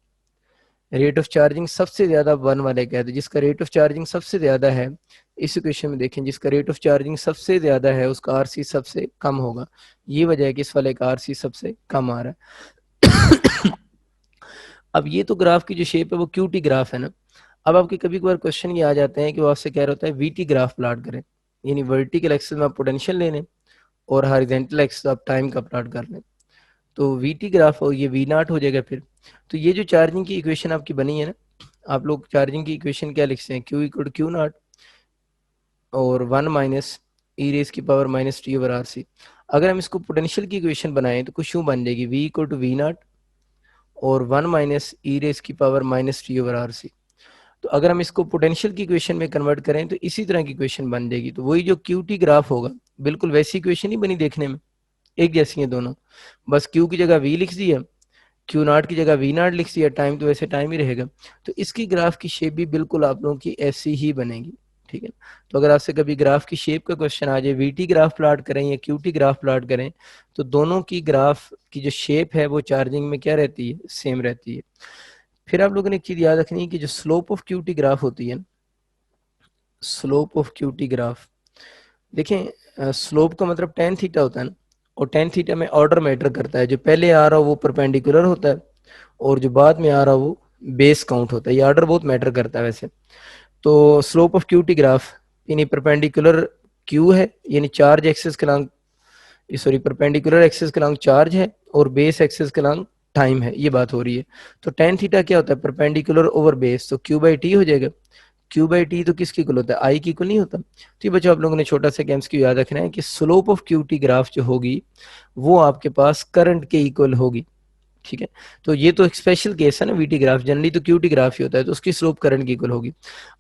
रेट ऑफ चार्जिंग सबसे ज्यादा 1 वाले का है। तो जिसका रेट ऑफ चार्जिंग सबसे ज्यादा है, इस इक्वेशन में देखें, जिसका रेट ऑफ चार्जिंग सबसे ज्यादा है उसका आरसी सबसे कम होगा। ये वजह है कि इस वाले का आरसी सबसे कम आ रहा है अब ये तो ग्राफ की जो शेप है वो क्यूटी ग्राफ है ना। अब आपके कभी कभार क्वेश्चन ये आ जाते हैं कि वो आपसे कह रहा होता है वीटी ग्राफ प्लॉट करें, यानी वर्टिकल एक्सिस में आप पोटेंशियल ले लें और हॉरिजॉन्टल एक्सिस आप टाइम का प्लॉट कर लें, तो वी टी ग्राफ और ये वी नॉट हो जाएगा फिर। तो ये जो चार्जिंग की इक्वेशन आपकी बनी है ना, आप लोग चार्जिंग की इक्वेशन क्या लिखते हैं, क्यू इक्वल क्यू नॉट और 1 माइनस ई रेस की power minus T over are C. अगर हम इसको पोटेंशियल की इक्वेशन बनाएं तो कुछ यूँ बन जाएगी, V equal to we not और 1 माइनस ई रेस की power minus T over are C. तो अगर हम इसको पोटेंशियल की इक्वेशन में कन्वर्ट करें तो इसी तरह की इक्वेशन बन जाएगी। तो वही जो क्यू टी ग्राफ होगा, बिल्कुल वैसी इक्वेशन ही बनी देखने में, एक जैसी है दोनों, बस क्यू की जगह वी लिख दिया, क्यू नॉट की जगह वी नॉट लिख दिया, टाइम तो वैसे टाइम ही रहेगा। तो इसकी ग्राफ की शेप भी बिल्कुल आप लोगों की ऐसी ही बनेगी, ठीक है। तो अगर आपसे कभी ग्राफ की शेप का क्वेश्चन आ जाए, वीटी ग्राफ प्लॉट करें या क्यूटी ग्राफ प्लॉट करें, तो दोनों की ग्राफ की जो शेप है वो चार्जिंग में क्या रहती है, सेम रहती है। फिर आप लोगों ने एक चीज याद रखनी है कि जो स्लोप ऑफ क्यूटी ग्राफ होती है, स्लोप ऑफ क्यूटी ग्राफ, देखें स्लोप का मतलब टेन थीटा होता है ना, और टेन थीटा में ऑर्डर मैटर करता है, जो पहले आ रहा हो वो परपेंडिकुलर होता है और जो बाद में आ रहा हो वो बेस काउंट होता है, ये ऑर्डर बहुत मैटर करता है वैसे। तो स्लोप ऑफ क्यूटी ग्राफ यानी परपेंडिकुलर क्यू है, यानी चार्ज एक्सिस के लॉन्ग, सॉरी परपेंडिकुलर एक्सिस के लॉन्ग चार्ज है और बेस एक्सिस के लॉन्ग टाइम है, ये बात हो रही है। तो टेन थीटा क्या होता है, परपेंडिकुलर ओवर बेस, तो क्यू बाई टी हो जाएगा। क्यू बाई टी तो किसकी इक्वल होता है, आई की इक्वल नहीं होता। तो ये बच्चों आप लोगों ने छोटा सा गेम्स की याद रखना है कि slope of Q T graph जो होगी वो आपके पास करंट के इक्वल होगी, ठीक है। तो ये तो एक स्पेशल केस है ना, वीटी ग्राफ, जनरली तो क्यूटी ग्राफ ही होता है, तो उसकी स्लोप करंट की इक्वल होगी।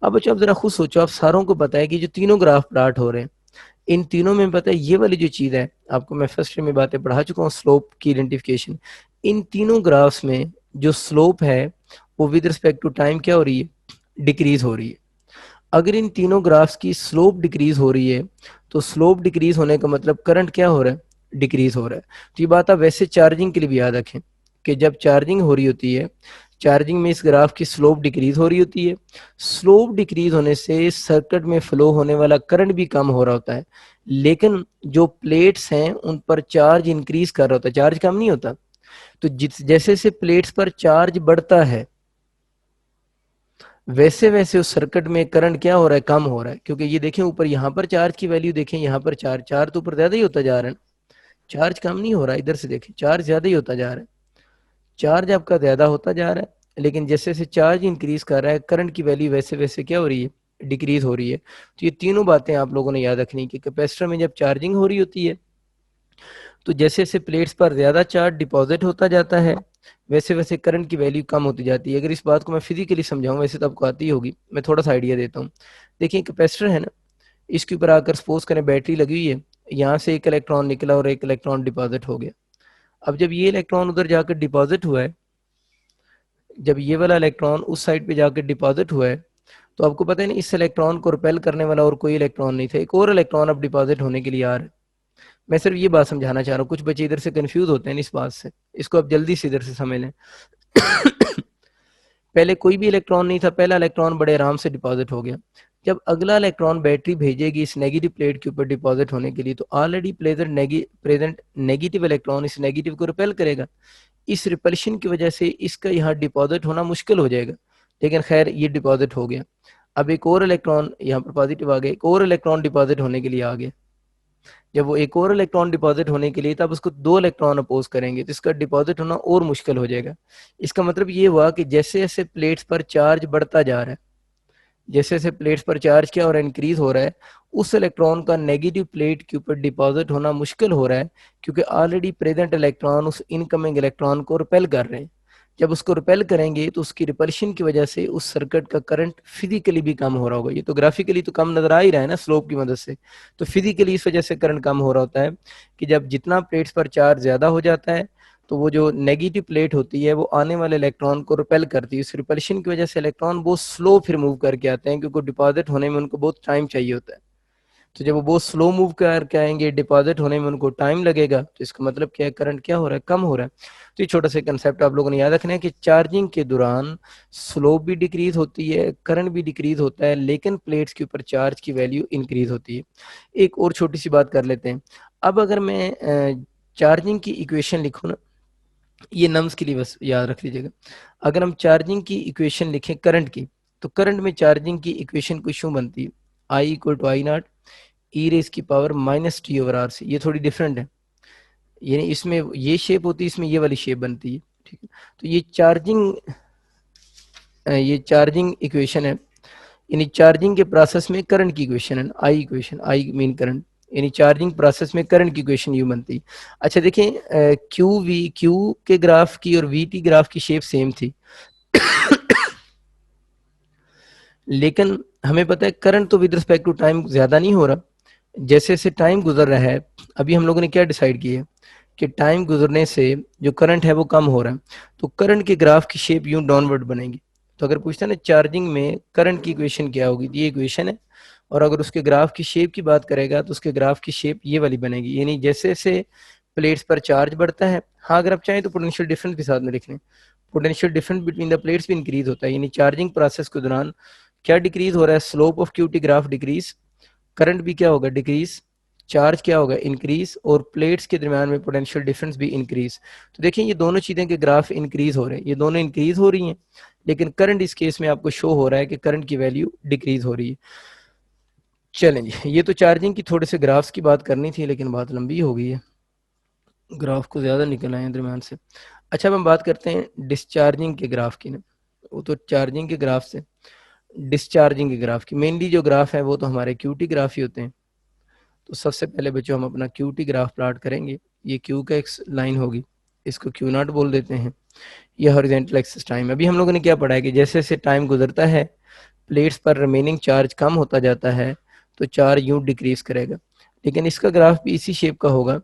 अब बच्चों आप जरा खुद सोचो, आप सारों को पता है कि जो तीनों ग्राफ प्लॉट हो रहे हैं, इन तीनों में पता है ये वाली जो चीज है, आपको मैं फर्स्ट में बातें पढ़ा चुका हूँ, स्लोप की आइडेंटिफिकेशन। इन तीनों ग्राफ्स में जो स्लोप है वो विद रिस्पेक्ट टू टाइम क्या हो रही है, डिक्रीज हो रही है। अगर इन तीनों ग्राफ्स की स्लोप डिक्रीज हो रही है, तो स्लोप डिक्रीज होने का मतलब करंट क्या हो रहा है, डिक्रीज हो रहा है। तो ये बात आप वैसे चार्जिंग के लिए भी याद रखें कि जब चार्जिंग हो रही होती है, चार्जिंग में इस ग्राफ की स्लोप डिक्रीज हो रही होती है। स्लोप डिक्रीज होने से सर्किट में फ्लो होने वाला करंट भी कम हो रहा होता है, लेकिन जो प्लेट्स हैं उन पर चार्ज इंक्रीज कर रहा होता है, चार्ज कम नहीं होता। तो जैसे जैसे प्लेट्स पर चार्ज बढ़ता है, वैसे वैसे उस सर्किट में करंट क्या हो रहा है, कम हो रहा है। क्योंकि ये देखें ऊपर यहाँ पर चार्ज की वैल्यू देखें, यहाँ पर चार्ज, चार्ज तो ऊपर ज्यादा ही होता जा रहा है, चार्ज कम नहीं हो रहा है, इधर से देखें चार्ज ज्यादा ही होता जा रहा है, चार्ज आपका ज्यादा होता जा रहा है, लेकिन जैसे जैसे चार्ज इंक्रीज कर रहा है करंट की वैल्यू वैसे वैसे क्या हो रही है, डिक्रीज हो रही है। तो ये तीनों बातें आप लोगों ने याद रखनी कि कैपेसिटर में जब चार्जिंग हो रही होती है, तो जैसे जैसे प्लेट्स पर ज्यादा चार्ज डिपॉजिट होता जाता है, वैसे वैसे करंट की वैल्यू कम होती जाती है। अगर इस बात को मैं फिजिकली समझाऊं, वैसे तो आपको आती ही होगी, मैं थोड़ा सा आइडिया देता हूँ। देखिए कैपेसिटर है ना, इसके ऊपर आकर सपोज करें बैटरी लगी हुई है, यहाँ से एक इलेक्ट्रॉन निकला और एक इलेक्ट्रॉन डिपॉजिट हो गया। अब जब ये इलेक्ट्रॉन उधर जाकर डिपॉजिट हुआ है, जब ये वाला इलेक्ट्रॉन उस साइड पे जाकर डिपॉजिट हुआ है, तो आपको पता है ना इस इलेक्ट्रॉन को रिपेल करने वाला और कोई इलेक्ट्रॉन नहीं था, एक और इलेक्ट्रॉन अब डिपॉजिट होने के लिए आ रहा है। मैं सिर्फ ये बात समझाना चाह रहा हूँ, कुछ बच्चे इधर से कंफ्यूज होते हैं इस बात से, इसको आप जल्दी से इधर से समझ लें। पहले कोई भी इलेक्ट्रॉन नहीं था, पहला इलेक्ट्रॉन बड़े आराम से डिपॉजिट हो गया। जब अगला इलेक्ट्रॉन बैटरी भेजेगी इस नेगेटिव प्लेट के ऊपर डिपॉजिट होने के लिए, तो ऑलरेडी प्रेजेंट नेगेटिव इलेक्ट्रॉन इस नेगेटिव को रिपेल करेगा। इस रिपल्शन की वजह से इसका यहाँ डिपॉजिट होना मुश्किल हो जाएगा, लेकिन खैर ये डिपॉजिट हो गया। अब एक और इलेक्ट्रॉन यहाँ पर पॉजिटिव आ गया, एक और इलेक्ट्रॉन डिपॉजिट होने के लिए आ गया। जब वो एक और इलेक्ट्रॉन डिपॉजिट होने के लिए, तब उसको दो इलेक्ट्रॉन अपोज करेंगे, तो इसका डिपॉजिट होना और मुश्किल हो जाएगा। इसका मतलब ये हुआ कि जैसे जैसे प्लेट्स पर चार्ज बढ़ता जा रहा है, जैसे जैसे प्लेट्स पर चार्ज क्या हो रहा है, इंक्रीज हो रहा है, उस इलेक्ट्रॉन का नेगेटिव प्लेट के ऊपर डिपॉजिट होना मुश्किल हो रहा है, क्योंकि ऑलरेडी प्रेजेंट इलेक्ट्रॉन उस इनकमिंग इलेक्ट्रॉन को रिपेल कर रहे हैं। जब उसको रिपेल करेंगे तो उसकी रिपल्शन की वजह से उस सर्किट का करंट फिजिकली भी कम हो रहा होगा। ये तो ग्राफिकली तो कम नजर आ ही रहा है ना स्लोप की मदद से, तो फिजिकली इस वजह से करंट कम हो रहा होता है कि जब जितना प्लेट्स पर चार्ज ज्यादा हो जाता है, तो वो जो नेगेटिव प्लेट होती है वो आने वाले इलेक्ट्रॉन को रिपेल करती है। इस रिपल्शन की वजह से इलेक्ट्रॉन बहुत स्लो फिर मूव करके आते हैं, क्योंकि डिपॉजिट होने में उनको बहुत टाइम चाहिए होता है। तो जब वो बहुत स्लो मूव करके आएंगे, डिपॉजिट होने में उनको टाइम लगेगा, तो इसका मतलब क्या है, करंट क्या हो रहा है, कम हो रहा है। तो ये छोटा सा कंसेप्ट आप लोगों ने याद रखना है कि चार्जिंग के दौरान स्लोप भी डिक्रीज होती है, करंट भी डिक्रीज होता है, लेकिन प्लेट्स के ऊपर चार्ज की वैल्यू इंक्रीज होती है। एक और छोटी सी बात कर लेते हैं। अब अगर मैं चार्जिंग की इक्वेशन लिखूँ ना, ये नम्स के लिए बस याद रख लीजिएगा, अगर हम चार्जिंग की इक्वेशन लिखें करंट की, तो करंट में चार्जिंग की इक्वेशन कुछ यूं बनती है, I equal to I not e raise की power minus T over r c, ये थोड़ी डिफरेंट है, यानी इसमें ये शेप होती है, इसमें ये वाली शेप बनती है, ठीक है। तो ये चार्जिंग इक्वेशन है, यानी चार्जिंग के प्रोसेस में करंट की इक्वेशन है, आई इक्वेशन, आई मीन करंट, यानी चार्जिंग प्रोसेस में करंट की इक्वेशन यू बनती है। अच्छा देखें, क्यू के ग्राफ की और वी टी ग्राफ की शेप सेम थी लेकिन हमें पता है करंट तो विद रिस्पेक्ट टू टाइम ज्यादा नहीं हो रहा, जैसे जैसे टाइम गुजर रहा है, अभी हम लोगों ने क्या डिसाइड किया है कि टाइम गुजरने से जो करंट है वो कम हो रहा है, तो करंट के ग्राफ की शेप यूं डाउनवर्ड बनेगी। तो अगर पूछता है ना चार्जिंग में करंट की इक्वेशन क्या होगी, तो ये इक्वेशन है, और अगर उसके ग्राफ की शेप की बात करेगा तो उसके ग्राफ की शेप ये वाली बनेगी, यानी जैसे जैसे प्लेट्स पर चार्ज बढ़ता है, हाँ अगर आप चाहें तो पोटेंशियल डिफरेंस भी साथ में लिख लें, potential difference between the plates भी इंक्रीज होता है, यानी चार्जिंग प्रोसेस के दौरान क्या डिक्रीज हो रहा है, slope of QT graph decrease, current भी क्या होगा डिक्रीज, चार्ज क्या होगा इंक्रीज, और प्लेट्स के दरमियान में पोटेंशियल डिफरेंस भी इंक्रीज। तो देखिए ये दोनों चीजें के ग्राफ इंक्रीज हो रहे हैं, ये दोनों इंक्रीज हो रही हैं, लेकिन करंट इस केस में आपको शो हो रहा है कि करंट की वैल्यू डिक्रीज हो रही है। चलें जी, ये तो चार्जिंग की थोड़े से ग्राफ्स की बात करनी थी, लेकिन बात लंबी हो गई है, ग्राफ को ज्यादा निकल आए हैं दरमियान से। अच्छा अब हम बात करते हैं डिस्चार्जिंग के ग्राफ की ना, वो तो चार्जिंग के ग्राफ से डिस्चार्जिंग के ग्राफ की, मेनली जो ग्राफ है वो तो हमारे क्यूटी ग्राफ ही होते हैं। तो सबसे पहले बच्चों हम अपना क्यूटी ग्राफ प्लॉट करेंगे, ये क्यू का एक लाइन होगी, इसको क्यू नॉट बोल देते हैं, ये हॉरिजॉन्टल एक्सिस टाइम है। अभी हम लोगों ने क्या पढ़ा है कि जैसे जैसे टाइम गुजरता है प्लेट्स पर रिमेनिंग चार्ज कम होता जाता है, तो चार्ज यूं डिक्रीज करेगा, लेकिन इसका ग्राफ भी इसी शेप का होगा,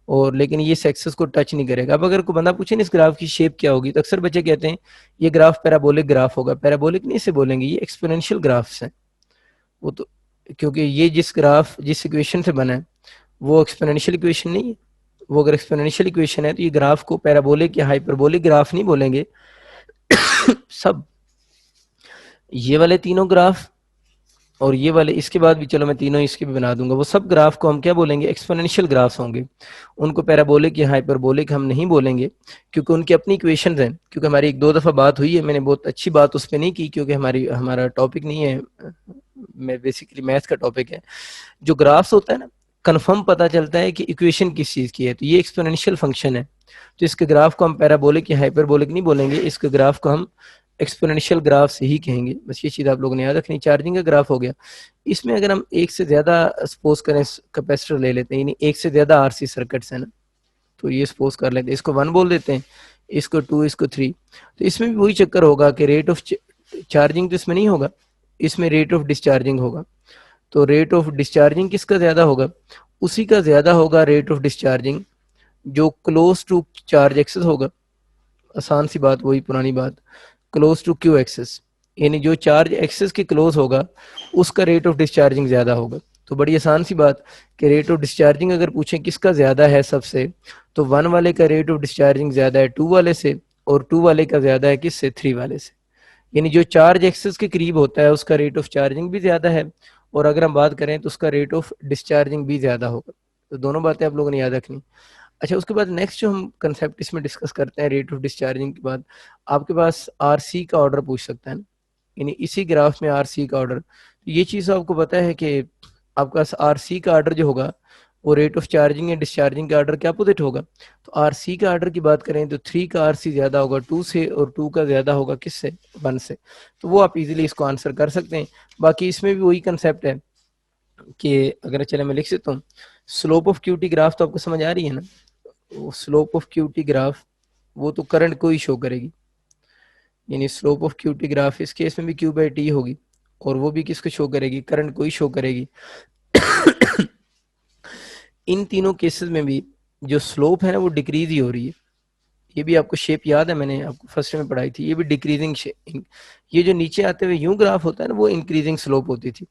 और लेकिन ये एक्सिस को टच नहीं करेगा। अब अगर कोई बंदा पूछे ना इस ग्राफ की शेप क्या होगी, तो अक्सर बच्चे कहते हैं ये ग्राफ पैराबोलिक ग्राफ होगा, पैराबोलिक नहीं इसे बोलेंगे, ये एक्सपोनेंशियल ग्राफ्स हैं वो तो, क्योंकि ये जिस इक्वेशन से बना है वो एक्सपोनेंशियल इक्वेशन नहीं है, वो अगर एक्सपोनेंशियल इक्वेशन है तो ये ग्राफ को पैराबोलिक या हाइपरबोलिक ग्राफ नहीं बोलेंगे सब ये वाले तीनों ग्राफ और ये वाले इसके बाद भी, चलो मैं तीनों इसके भी बना दूंगा, वो सब ग्राफ को हम क्या बोलेंगे एक्सपोनेंशियल ग्राफ्स होंगे, उनको पैराबोलिक या हाइपरबोलिक हम नहीं बोलेंगे, क्योंकि उनकी अपनी इक्वेशंस हैं। क्योंकि हमारी एक दो दफ़ा बात हुई है, मैंने बहुत अच्छी बात उस पर नहीं की, क्योंकि हमारा टॉपिक नहीं है, मैं बेसिकली मैथ्स का टॉपिक है। जो ग्राफ्स होता है ना, कंफर्म पता चलता है कि इक्वेशन किस चीज़ की है, तो ये एक्सपोनेंशियल फंक्शन है, तो इसके ग्राफ को हम पैराबोलिक या हाइपरबोलिक नहीं बोलेंगे, इसके ग्राफ को हम एक्सपोनेंशियल ग्राफ से ही कहेंगे। बस ये चीज़ आप लोगों ने याद रखनी। चार्जिंग का ग्राफ हो गया, इसमें अगर हम एक से ज़्यादा सपोज करें कैपेसिटर ले लेते हैं, यानी एक से ज़्यादा आरसी सर्किट्स है ना, तो ये सपोज कर लेते हैं, इसको 1 बोल देते हैं, इसको 2, इसको 3। तो इसमें भी वही चक्कर होगा कि रेट ऑफ चार्जिंग तो इसमें नहीं होगा, इसमें रेट ऑफ डिस्चार्जिंग होगा। तो रेट ऑफ डिस्चार्जिंग किसका ज़्यादा होगा, उसी का ज़्यादा होगा रेट ऑफ डिस्चार्जिंग जो क्लोज टू चार्ज एक्सेस होगा। आसान सी बात, वही पुरानी बात, क्लोज टू क्यू एक्सेस, यानी जो चार्ज एक्सेस के क्लोज होगा उसका रेट ऑफ डिस्चार्जिंग ज़्यादा होगा। तो बड़ी आसान सी बात कि रेट ऑफ डिस्चार्जिंग अगर पूछें किसका ज़्यादा है सबसे, तो 1 वाले का रेट ऑफ डिस्चार्जिंग ज़्यादा है 2 वाले से, और 2 वाले का ज़्यादा है किससे, 3 वाले से। यानी जो चार्ज एक्सेस के करीब होता है उसका रेट ऑफ चार्जिंग भी ज़्यादा है, और अगर हम बात करें तो उसका रेट ऑफ डिस्चार्जिंग भी ज़्यादा होगा। तो दोनों बातें आप लोगों ने याद रखनी। अच्छा उसके बाद नेक्स्ट जो हम कंसेप्ट इसमें डिस्कस करते हैं रेट ऑफ डिस्चार्जिंग के बाद, आपके पास आरसी का ऑर्डर पूछ सकता है ना, यानी इसी ग्राफ में आरसी का ऑर्डर। तो ये चीज़ आपको पता है कि आपका आरसी का ऑर्डर जो होगा वो रेट ऑफ चार्जिंग या डिस्चार्जिंग का ऑर्डर के अपोजिट होगा। तो आरसी का ऑर्डर की बात करें तो 3 का आरसी ज़्यादा होगा 2 से, और 2 का ज़्यादा होगा किससे, 1 से। तो वो आप इजीली इसको आंसर कर सकते हैं। बाकी इसमें भी वही कंसेप्ट है कि अगर चले मैं लिख सकता हूँ, स्लोप ऑफ क्यूटी ग्राफ तो आपको समझ आ रही है ना, स्लोप ऑफ क्यूटी ग्राफ वो तो करंट को ही शो करेगी, यानी स्लोप ऑफ क्यूटी ग्राफ इस केस में भी क्यू बाई टी होगी, और वो भी किसको शो करेगी, करंट को ही शो करेगी। इन तीनों केसेस में भी जो स्लोप है ना वो डिक्रीज ही हो रही है। ये भी आपको शेप याद है, मैंने आपको फर्स्ट में पढ़ाई थी, ये भी डिक्रीजिंग शेप। ये जो नीचे आते हुए यूं ग्राफ होता है ना वो इंक्रीजिंग स्लोप होती थी,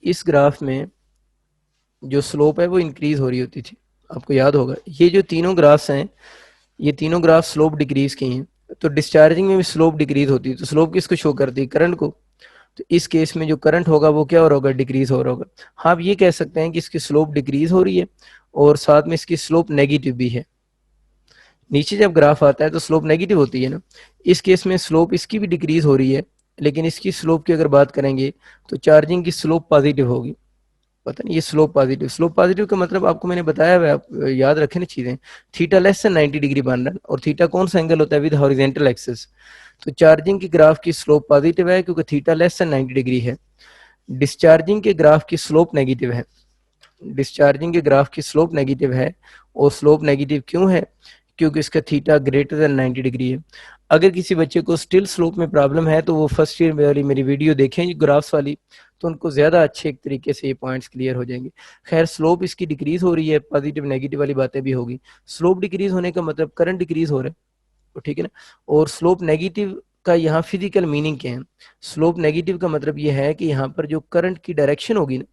इस ग्राफ में जो स्लोप है वो इंक्रीज हो रही होती थी, आपको याद होगा। ये जो तीनों ग्राफ्स हैं, ये तीनों ग्राफ स्लोप डिक्रीज की हैं, तो डिस्चार्जिंग में भी स्लोप डिक्रीज होती है, तो स्लोप किसको शो करती है, करंट को। तो इस केस में जो करंट होगा वो क्या हो रहा होगा, डिक्रीज हो रहा होगा। हाँ आप ये कह सकते हैं कि इसकी स्लोप डिक्रीज हो रही है और साथ में इसकी स्लोप नेगेटिव भी है। नीचे जब ग्राफ आता है तो स्लोप नेगेटिव होती है ना, इस केस में स्लोप इसकी भी डिक्रीज हो रही है, लेकिन इसकी स्लोप की अगर बात करेंगे तो चार्जिंग की स्लोप पॉजिटिव होगी। पता नहीं, ये स्लोप पॉजिटिव का मतलब आपको मैंने बताया हुआ है, आप याद रखें ना चीजें। थीटा लेस देन 90 डिग्री बन रहा है, और थीटा कौन सा एंगल होता है विद हॉरिजेंटल एक्सिस। तो चार्जिंग की ग्राफ की स्लोप पॉजिटिव है क्योंकि थीटा लेस देन 90 डिग्री है। डिस्चार्जिंग के ग्राफ की स्लोप नेगेटिव है, डिस्चार्जिंग के ग्राफ की स्लोप नेगेटिव है। और स्लोप नेगेटिव क्यों है? क्योंकि इसका थीटा ग्रेटर देन 90 डिग्री है। अगर किसी बच्चे को स्टिल स्लोप में प्रॉब्लम है तो वो फर्स्ट ईयर वाली मेरी वीडियो देखें ग्राफ्स वाली, तो उनको ज़्यादा अच्छे एक तरीके से ये पॉइंट्स क्लियर हो जाएंगे। खैर स्लोप इसकी डिक्रीज हो रही है, पॉजिटिव नेगेटिव वाली बातें भी होगी। स्लोप डिक्रीज होने का मतलब करंट डिक्रीज हो रहा है, तो ठीक है ना। और स्लोप नेगेटिव का यहाँ फिजिकल मीनिंग क्या है? स्लोप नेगेटिव का मतलब ये है कि यहाँ पर जो करंट की डायरेक्शन होगी ना,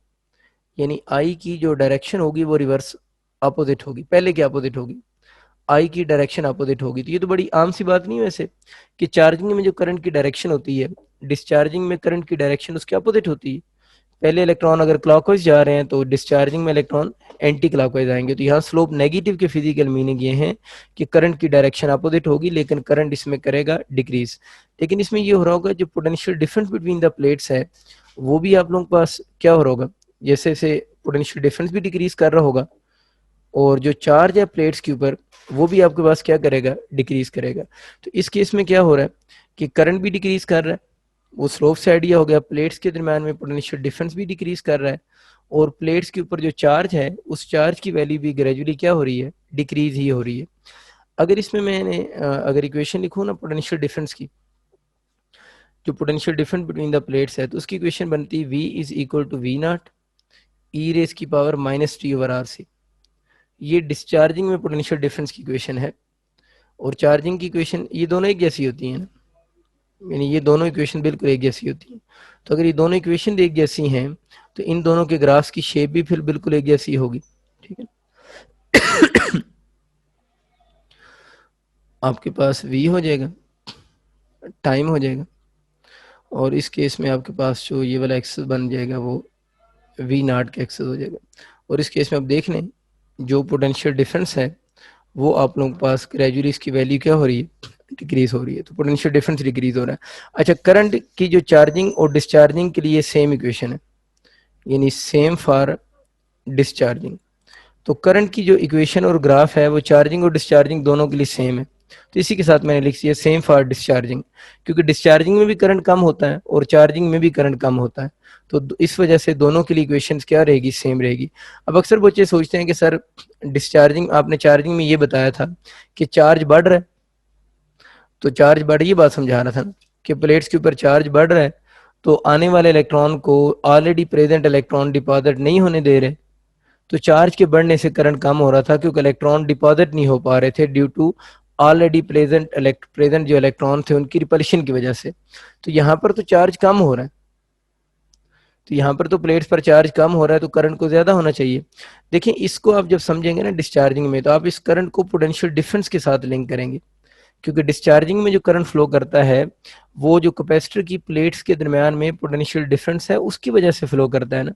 यानी आई की जो डायरेक्शन होगी वो रिवर्स अपोजिट होगी, पहले की अपोजिट होगी, आई की डायरेक्शन अपोजिट होगी। तो ये तो बड़ी आम सी बात नहीं है वैसे, कि चार्जिंग में जो करंट की डायरेक्शन होती है, डिस्चार्जिंग में करंट की डायरेक्शन उसके अपोजिट होती है। पहले इलेक्ट्रॉन अगर क्लॉकवाइज जा रहे हैं तो डिस्चार्जिंग में इलेक्ट्रॉन एंटी क्लॉकवाइज आएंगे। तो यहाँ स्लोप नेगेटिव के फिजिकल मीनिंग ये है कि करंट की डायरेक्शन अपोजिट होगी, लेकिन करंट इसमें करेगा डिक्रीज। लेकिन इसमें ये हो रहा होगा जो potential difference between the plates है वो भी आप लोगों के पास क्या हो रहा होगा, जैसे जैसे पोटेंशियल डिफरेंस भी डिक्रीज कर रहा होगा, और जो चार्ज है प्लेट्स के ऊपर वो भी आपके पास क्या करेगा, डिक्रीज करेगा। तो इस केस में क्या हो रहा है कि करंट भी डिक्रीज कर रहा है, वो स्लोप से आइडिया हो गया। प्लेट्स के दरम्यान में पोटेंशियल डिफरेंस भी डिक्रीज कर रहा है, और प्लेट्स के ऊपर जो चार्ज है उस चार्ज की वैल्यू भी ग्रेजुअली क्या हो रही है, डिक्रीज ही हो रही है। अगर इसमें मैंने अगर इक्वेशन लिखूँ ना पोटेंशियल डिफरेंस की, जो potential difference between the plates है, तो उसकी इक्वेशन बनती है V is equal to we not e raise की power minus T over are c. ये डिस्चार्जिंग में पोटेंशियल डिफरेंस की इक्वेशन है, और चार्जिंग की इक्वेशन ये दोनों एक जैसी होती हैं ना, यानी ये दोनों इक्वेशन बिल्कुल एक जैसी होती हैं। तो अगर ये दोनों इक्वेशन एक जैसी हैं तो इन दोनों के ग्राफ्स की शेप भी फिर बिल्कुल एक जैसी होगी, ठीक है। आपके पास v हो जाएगा, टाइम हो जाएगा, और इस केस में आपके पास जो ये वाला एक्सेस बन जाएगा वो v नॉट का एक्सेस हो जाएगा। और इस केस में आप देख लें जो पोटेंशियल डिफरेंस है वो आप लोगों के पास ग्रेजुअली इसकी वैल्यू क्या हो रही है, डिक्रीज हो रही है। तो पोटेंशियल डिफरेंस डिक्रीज हो रहा है। अच्छा, करंट की जो चार्जिंग और डिस्चार्जिंग के लिए सेम इक्वेशन है, यानी सेम फॉर डिस्चार्जिंग। तो करंट की जो इक्वेशन और ग्राफ है वो चार्जिंग और डिस्चार्जिंग दोनों के लिए सेम है। तो इसी के साथ मैंने लिख दिया सेम फॉर डिस्चार्जिंग, क्योंकि डिस्चार्जिंग में भी करंट कम होता है और चार्जिंग में भी करंट कम होता है। तो इस वजह से दोनों के लिए इक्वेशंस क्या रहेगी, सेम रहेगी। अब अक्सर बच्चे सोचते हैं कि सर डिस्चार्जिंग, आपने चार्जिंग में ये बताया था कि चार्ज बढ़ रहा है, तो चार्ज बढ़, ये बात समझा रहा था कि प्लेट्स के ऊपर चार्ज बढ़ रहा है, तो आने वाले इलेक्ट्रॉन को ऑलरेडी प्रेजेंट इलेक्ट्रॉन डिपॉजिट नहीं होने दे रहे। तो चार्ज के बढ़ने से करंट कम हो रहा था क्योंकि इलेक्ट्रॉन डिपॉजिट नहीं हो पा रहे थे ड्यू टू ऑलरेडी प्रेजेंट जो इलेक्ट्रॉन थे उनकी रिपल्शन की वजह से। तो यहाँ पर तो चार्ज कम हो रहा है, तो यहाँ पर तो प्लेट्स पर चार्ज कम हो रहा है, तो करंट को ज्यादा होना चाहिए। देखिए इसको आप जब समझेंगे ना डिस्चार्जिंग में, तो आप इस करंट को पोटेंशियल डिफरेंस के साथ लिंक करेंगे, क्योंकि डिस्चार्जिंग में जो करंट फ्लो करता है वो जो कैपेसिटर की प्लेट्स के दरमियान में पोटेंशियल डिफरेंस है उसकी वजह से फ्लो करता है ना।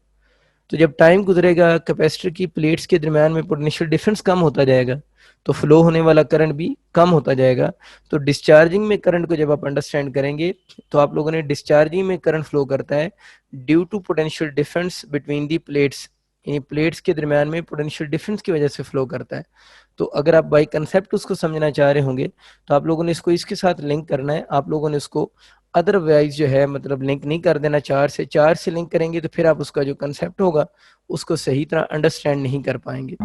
तो जब टाइम गुजरेगा कैपेसिटर की प्लेट्स के दरमियान में पोटेंशियल डिफरेंस कम होता जाएगा, तो फ्लो होने वाला करंट भी कम होता जाएगा। तो डिस्चार्जिंग में करंट को जब आप अंडरस्टैंड करेंगे तो आप लोगों ने डिस्चार्जिंग में करंट फ्लो करता है due to potential difference between the plates, यानी प्लेट्स के दरमियान में पोटेंशियल डिफरेंस की वजह से फ्लो करता है। तो अगर आप बाई कंसेप्ट उसको समझना चाह रहे होंगे तो आप लोगों ने इसको इसके साथ लिंक करना है। आप लोगों ने उसको अदरवाइज जो है मतलब लिंक नहीं कर देना, चार से लिंक करेंगे तो फिर आप उसका जो कंसेप्ट होगा उसको सही तरह अंडरस्टैंड नहीं कर पाएंगे।